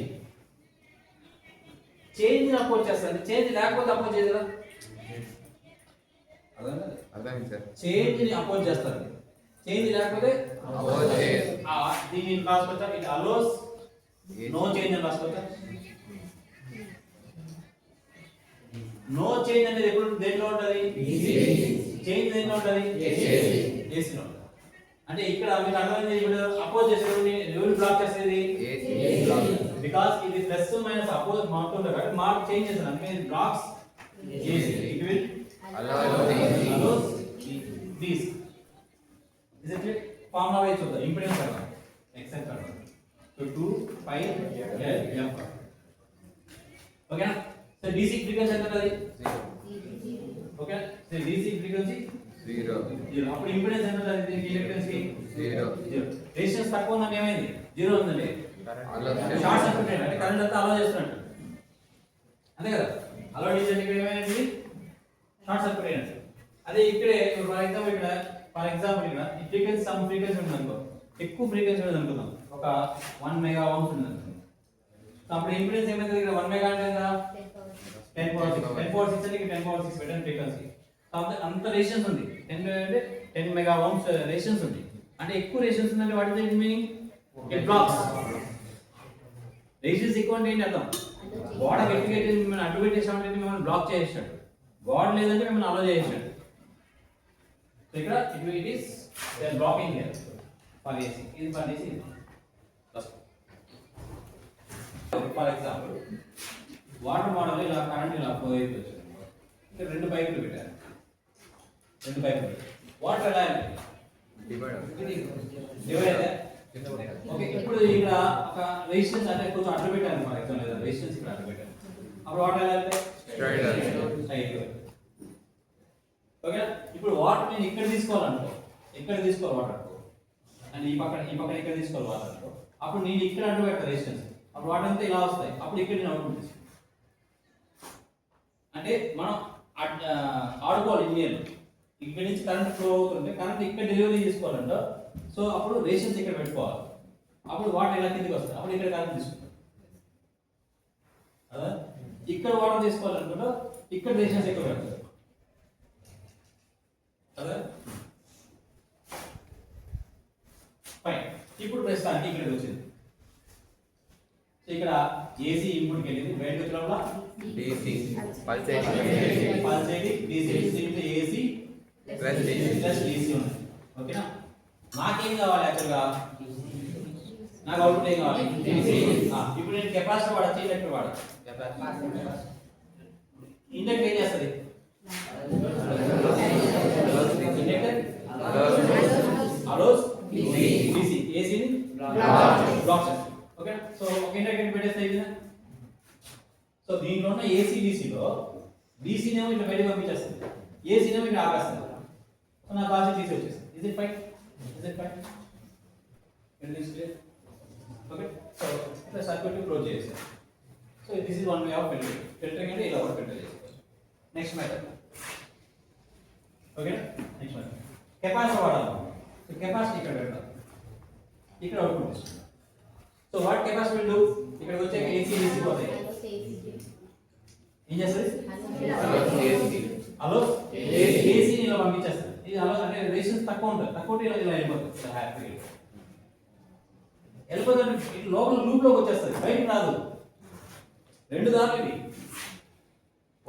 Change ని oppose చేస్తుంది, change లేకపోతే oppose చేయదా, అర్థమైంది sir. Change ని oppose చేస్తారు, change లేకపోతే అపోజ్ చేయదు. దీన్ని రాసుకోవచ్చా, ఇట్ అలోస్ నో చేంజ్ అని రాసుకోవచ్చా. నో చేంజ్ అనేది ఎప్పుడు దేంట్లో ఉంటది, చేంజ్ దేంట్లో ఉంటది, ఏసీలో ఉంటది. అంటే ఇక్కడ మీకు అర్థమైంది, ఇప్పుడు అపోజ్ చేసేది ఎవరు బ్లాక్ చేసేది, బికాజ్ ఇది ప్లస్ మైనస్ అపోజ్ మారుతుంటారు కాబట్టి మార్క్ చేంజ్ చేస్తారు, అంటే ఇది blocks AC, it will allows this. Is it clear? Formula wise చూద్దాం, ఇంపెడెన్స్ అర్థం ఎక్సెప్ట్ అర్థం. So 2 5 L f. ఓకేనా. సో DC ఫ్రీక్వెన్సీ ఎంత ఉంటది, 0. ఓకే. So DC frequency 0. అప్పుడు ఇంపెడెన్స్ ఎంత ఉంటది, దీనికి ఇండక్టెన్స్ కి 0. రెసిస్టెన్స్ తక్కువ ఉందంటే ఏమైంది, 0 ఉందండి, షార్ట్ సర్క్యూట్ అంటే కరెంట్ అంతా అలో చేస్తున్నట్టు, అంతే కదా. అలో చేస్తే ఇక్కడ ఏమైంది, షార్ట్ సర్క్యూట్ అయినట్టు. అదే ఇక్కడే ఫర్ ఎగ్జాంపుల్ ఇక్కడ ఈ ఫ్రీక్వెన్సీ సమ్ ఫ్రీక్వెన్సీ ఉంది అనుకో, ఎక్కువ ఫ్రీక్వెన్సీ ఉంది అనుకుందాం, ఒక 1 మెగా ఓమ్స్ ఉంది అనుకుందాం. అప్పుడు ఇంపెడెన్స్ ఏమైంది, ఇక్కడ 1 మెగా అంటే 10 అంటే 10 పెట్టండి ఫ్రీక్వెన్సీ. అంత రెసిస్టెన్స్ ఉంది, 10 అంటే 10 మెగా ఓమ్స్ రెసిస్టెన్స్ ఉంది, అంటే ఎక్కువ రెసిస్టెన్స్ ఉందంటే what is it meaning, it blocks. Resistance ఎక్కువ అంటే ఏంటి అర్థం, గోడ గట్టిగా మిమ్మల్ని అడ్డు పెట్టేసామంటే మిమ్మల్ని బ్లాక్ చేసేసాడు, గోడ లేదంటే మిమ్మల్ని అలో చేసేసాడు. సో ఇక్కడ it is blocking here for AC, ఇది for DC. For example water model ఇలా కరెంట్ ఇలా ఫ్లో అయిపోతుంది, ఇక్కడ 2 పైపులు పెట్టారు, రెండు పైపులు. వాటర్ ఎలా డివైడ్ అయితే ఓకే. ఇప్పుడు ఇక్కడ ఒక రెసిస్టెన్స్ అంటే కొంచెం అడ్డు పెట్టాను ఫర్ ఎగ్జాంపుల్, లేదా రెసిస్టెన్స్ ఇక్కడ అడ్డు పెట్టాను, అప్పుడు వాటర్ ఎలా అయితే స్ట్రైట్. ఓకే. ఇప్పుడు వాటర్ నేను ఇక్కడ తీసుకోవాలనుకో, ఇక్కడ తీసుకోవాలి వాటర్ అనుకో, అండ్ ఈ పక్కన ఇక్కడ తీసుకోవాలి వాటర్ అనుకో, అప్పుడు నేను ఇక్కడ అడ్డు పెడతా రెసిస్టెన్స్, అప్పుడు వాటర్ అంతా ఇలా వస్తాయి, అప్పుడు ఇక్కడ నేను అవుట్పుట్ తీసుకుంటాను. అంటే మనం ఆడుకోవాలి ఇండియన్, ఇక్కడ నుంచి కరెంట్ ఫ్లో అవుతుంటే కరెంట్ ఇక్కడ డెలివరీ చేసుకోవాలంట. సో అప్పుడు రేషన్స్ ఇక్కడ పెట్టుకోవాలి, అప్పుడు వాటర్ ఇలా కిందకి వస్తాయి, అప్పుడు ఇక్కడ కరెంట్ తీసుకుంటాం అదా. ఇక్కడ వాటర్ తీసుకోవాలనుకుంటా ఇక్కడ రేషన్స్ ఇక్కడ పెడతారు కదా. ఫైన్. ఇప్పుడు ప్రస్తుతానికి ఇక్కడికి వచ్చింది. సో ఇక్కడ ఏసీ ఇన్పుట్కి వెళ్ళింది, బయటకు వచ్చినప్పుడు DC pulsating DC AC plus DC ఉంది. ఓకేనా. నాకేం కావాలి యాక్చువల్గా, నాకు అవుట్పుట్ ఏం కావాలి ఇప్పుడు నేను కెపాసిటర్ వాడచ్చు, ఇండక్టర్ వాడచ్చు. ఇండక్టర్ ఏం చేస్తుంది, ఇండక్టర్ అలోస్ డీసీ, ఏసీని బ్లాక్ చేస్తుంది. ఓకే. సో ఒక ఇండక్టర్ పెట్టేస్తాయి కదా. సో దీంట్లో ఉన్న ఏసీ డీసీలో డీసీనేమో ఇట్లా బయటకు పంపించేస్తుంది, ఏసీనేమో ఇట్లా ఆపేస్తుంది. సో నా బాగా డీసీ వచ్చేస్తుంది. Is it fine? It is clear? Okay. So ఇట్లా సర్క్యూట్ క్లోజ్ చేసేసాం. So this is one way of filtering. Filtering అంటే ఇలా ఫిల్టర్ చేసుకోవచ్చు. Next method. Okay. Next method capacitor వాడాలి. సో కెపాసిటీ ఇక్కడ పెడతాం, ఇక్కడ అవుట్పుట్ ఇస్తుంది. So what capacity will do, ఇక్కడికి వచ్చాక ఏసీ డీసీ పోతాయి, ఏం చేస్తుంది హలో ఏసీని ఇలా పంపించేస్తుంది. ఇది అలా అంటే రెసిస్టెన్స్ తక్కువ ఉంటుంది, తక్కువ ఉంటే ఇలా వెళ్ళిపోతుంది, ఇలా హ్యాపీగా వెళ్ళిపోతుంది. ఇటు లోపల లూప్ లోకి వచ్చేస్తుంది, బయటకు రాదు. రెండు దారులు ఇవి,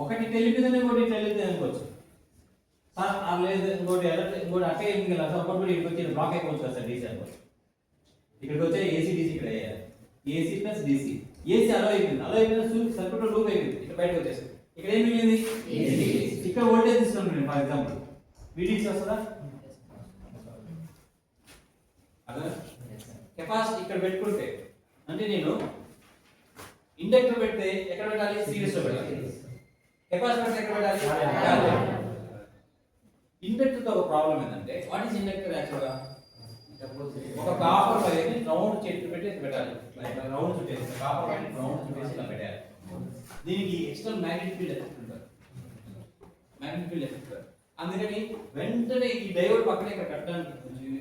ఒకటి తెలిపిదని ఇంకోటి తెలియదు అనుకోవచ్చు. సార్ లేదు ఇంకోటి ఇంకోటి అట్టే ఎందుకు వెళ్ళాలి సార్, ఒకటి ఇక్కడికి వచ్చి బ్లాక్ అయిపోవచ్చు కదా సార్ డీసీ అనుకోవచ్చు. ఇక్కడికి వచ్చే ఏసీ డీసీ ఇక్కడ వేయాలి, ఏసీ ప్లస్ డీసీ. ఏసీ అలా అయిపోయింది, అలా అయిపోయింది సర్క్యూట్ లూప్ అయిపోయింది, ఇక్కడ బయటకు వచ్చేసింది. ఇక్కడ ఏం మిగిలింది, ఇక్కడ వోల్టేజ్ తీసుకుంటాను ఫర్ ఎగ్జాంపుల్ VDC వస్తుందా. అదే కెపాసిటీ ఇక్కడ పెట్టుకుంటే అంటే నేను ఇండక్టర్ పెడితే ఎక్కడ పెట్టాలి, సిరీస్ లో పెట్టాలి. కెపాసిటర్ ఎక్కడ పెట్టాలి. ఇండక్టర్ తో ఒక ప్రాబ్లం ఏంటంటే, వాట్ ఈస్ ఇండక్టర్ యాక్చువల్గా, ఒక కాపర్ వైర్ ని రౌండ్ చెట్టు పెట్టి పెట్టాలి, రౌండ్ చుట్టేసి కాపర్ వైర్ ని రౌండ్ చుట్టేసి ఇలా పెట్టాలి. దీనికి ఎక్స్టర్నల్ మ్యాగ్నెటిక్ ఫీల్డ్ ఎఫెక్ట్ ఉంటుంది, మ్యాగ్నెటిక్ ఫీల్డ్ ఎఫెక్ట్. అందుకని వెంటనే ఈ డయోడ్ పక్కనే ఇక్కడ కట్టడానికి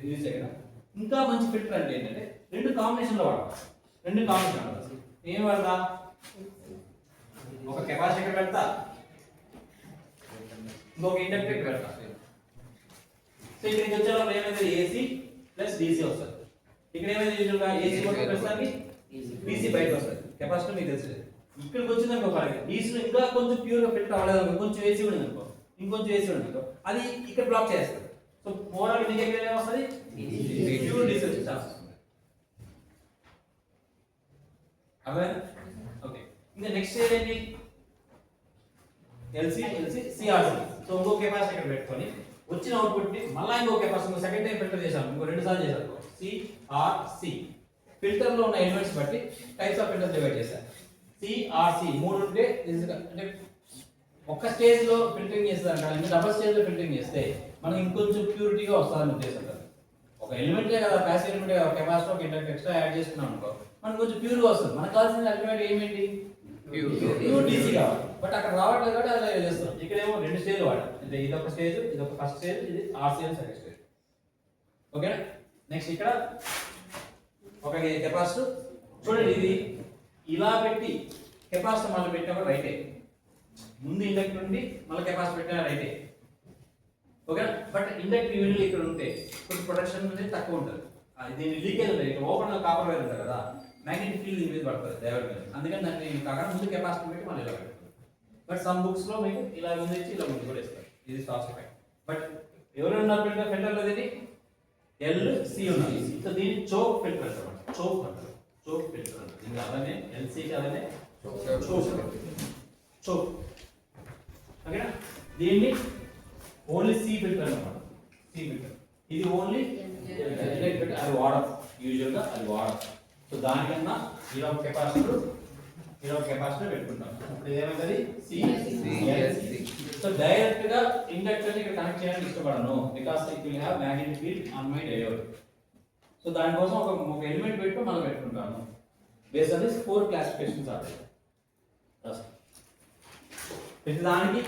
యూజ్ చేయడం. ఇంకా మంచి ఫిల్టర్ అంటే ఏంటంటే రెండు కాంబినేషన్ లో వాడతాం, రెండు కాంబినేషన్ వాడతాం. ఏం వాడతా, ఒక కెపాసిటర్ పెడతా, ఇంకొక ఇండక్టర్ పెడతా. సో ఇక్కడికి వచ్చేటప్పుడు ఏమైతే ఏసీ ప్లస్ డీసీ వస్తుంది. ఇక్కడ ఏమైతే యూజువల్గా ఏసీ ప్రస్తుతానికి డీసీ బయటకు వస్తుంది, కెపాసిటర్ మీకు తెలుసు. ఇక్కడికి వచ్చిందనుకో డీసీలో ఇంకా కొంచెం ప్యూర్గా ఫిల్టర్ అవ్వలేదు, కొంచెం ఏసీ ఉంది అనుకో, ఇంకొంచెం ఏసీ ఉంది అనుకో, అది ఇక్కడ బ్లాక్ చేస్తుంది. సో ఓవరాల్ మీకు ఏం వస్తుంది, ప్యూర్ డీసీ వచ్చి ఛాన్స్ వస్తుంది. అదే ఓకే. ఇంకా నెక్స్ట్ ఏంటి, ఎల్సీ సిఆర్సీ. సో ఇంకో కెపాసిటర్ ఇక్కడ పెట్టుకొని వచ్చిన అవుట్పుట్ ని మళ్ళీ ఇంకో కెపాసిటర్ సెకండ్ టైం ఫిల్టర్ చేశాను, ఇంకో రెండు సార్లు చేశాను. సిఆర్సి ఫిల్టర్ లో ఉన్న ఎలిమెంట్స్ బట్టి టైప్స్ ఆఫ్ ఫిల్టర్స్ డివైడ్ చేశాను. సిఆర్సి మూడు ఉంటే అంటే ఒక్క స్టేజ్ లో ఫిల్టరింగ్ చేస్తారు కానీ డబుల్ స్టేజ్ లో ఫిల్టరింగ్ చేస్తే మనకి ఇంకొంచెం ప్యూరిటీగా వస్తుందని ఉద్దేశం. ఒక ఎలిమెంటే కదా, ప్యాసివ్ ఎలిమెంటే కదా, కెపాసిటర్ ఒక ఇండక్టర్ ఎక్స్ట్రా యాడ్ చేసుకున్నాం అనుకో, మనకు కొంచెం ప్యూర్గా వస్తుంది. మనకు కావాల్సిన అల్టిమేట్ ఏమేంటి, ప్యూర్ డీసీ కావాలి. బట్ అక్కడ రావట్లేదు కాబట్టి అలా చేస్తాం. ఇక్కడేమో రెండు స్టేజ్ వాడాలి, అంటే ఇది ఒక స్టేజ్, ఇది ఒక ఫస్ట్ స్టేజ్, ఇది ఆర్సీ అని సెకండ్ స్టేజ్. ఓకేనా. నెక్స్ట్ ఇక్కడ ఒక కెపాసిటర్ చూడండి, ఇది ఇలా పెట్టి కెపాసిటర్ మళ్ళీ పెట్టినప్పుడు రైటే, ముందు ఇండక్టర్ నుండి మళ్ళీ కెపాసిటర్ పెట్టిన రైటే. ఓకే. బట్ ఇండక్టర్ యూనిట్ ఇక్కడ ఉంటే కొంచెం ప్రొటెక్షన్ అనేది తక్కువ ఉంటుంది, దీని లీకేజ్ ఉంటుంది. ఇక్కడ ఓపెన్ కాపర్ వైర్ ఉంటుంది కదా, మ్యాగ్నెటిక్ ఫీల్డ్ మీద పడుతుంది డయోడ్ మీద, అందుకని దాన్ని కాకుండా ముందు కెపాసిటర్ పెట్టి మళ్ళీ ఇలా పెడతారు. బట్ సమ్ బుక్స్ లో మీకు ఇలా ఉంది ఇలా ముందు కూడా ఇస్తారు, ఇది స్టాక్స్ ఎఫెక్ట్. బట్ ఎవరు ఉన్నారు ఫిల్టర్లో, ఇది ఎల్సి ఉన్నది. సో దీన్ని చోక్ ఫిల్టర్ అంటారు, చోక్ అంటారు, చోక్ ఫిల్టర్ అంటారు. దీనికి అలానే ఎల్సీకి అలానే చోక్. ఓకేనా. దీన్ని ఓన్లీ సి ఫిల్టర్ అన్నమాట. సి ఫిల్టర్ ఇది ఓన్లీ ఎలక్ట్రిక్, అది వాడదు యూజువల్గా, అది వాడదు. సో దానికన్నా ఇలా కెపాసిటర్ పెట్టుకుంటాం. ఇప్పుడు ఏమైంది సి. సో డైరెక్ట్ గా ఇండక్టర్ ని ఇక్కడ కనెక్ట్ చేయడానికి ఇష్టపడను, because it will have magnetic field on my diode. So దానికోసం ఒక ఎలిమెంట్ పెట్టి మనం పెట్టుకుంటాను. Based on this 4 classifications are there. ప్రతి దానికి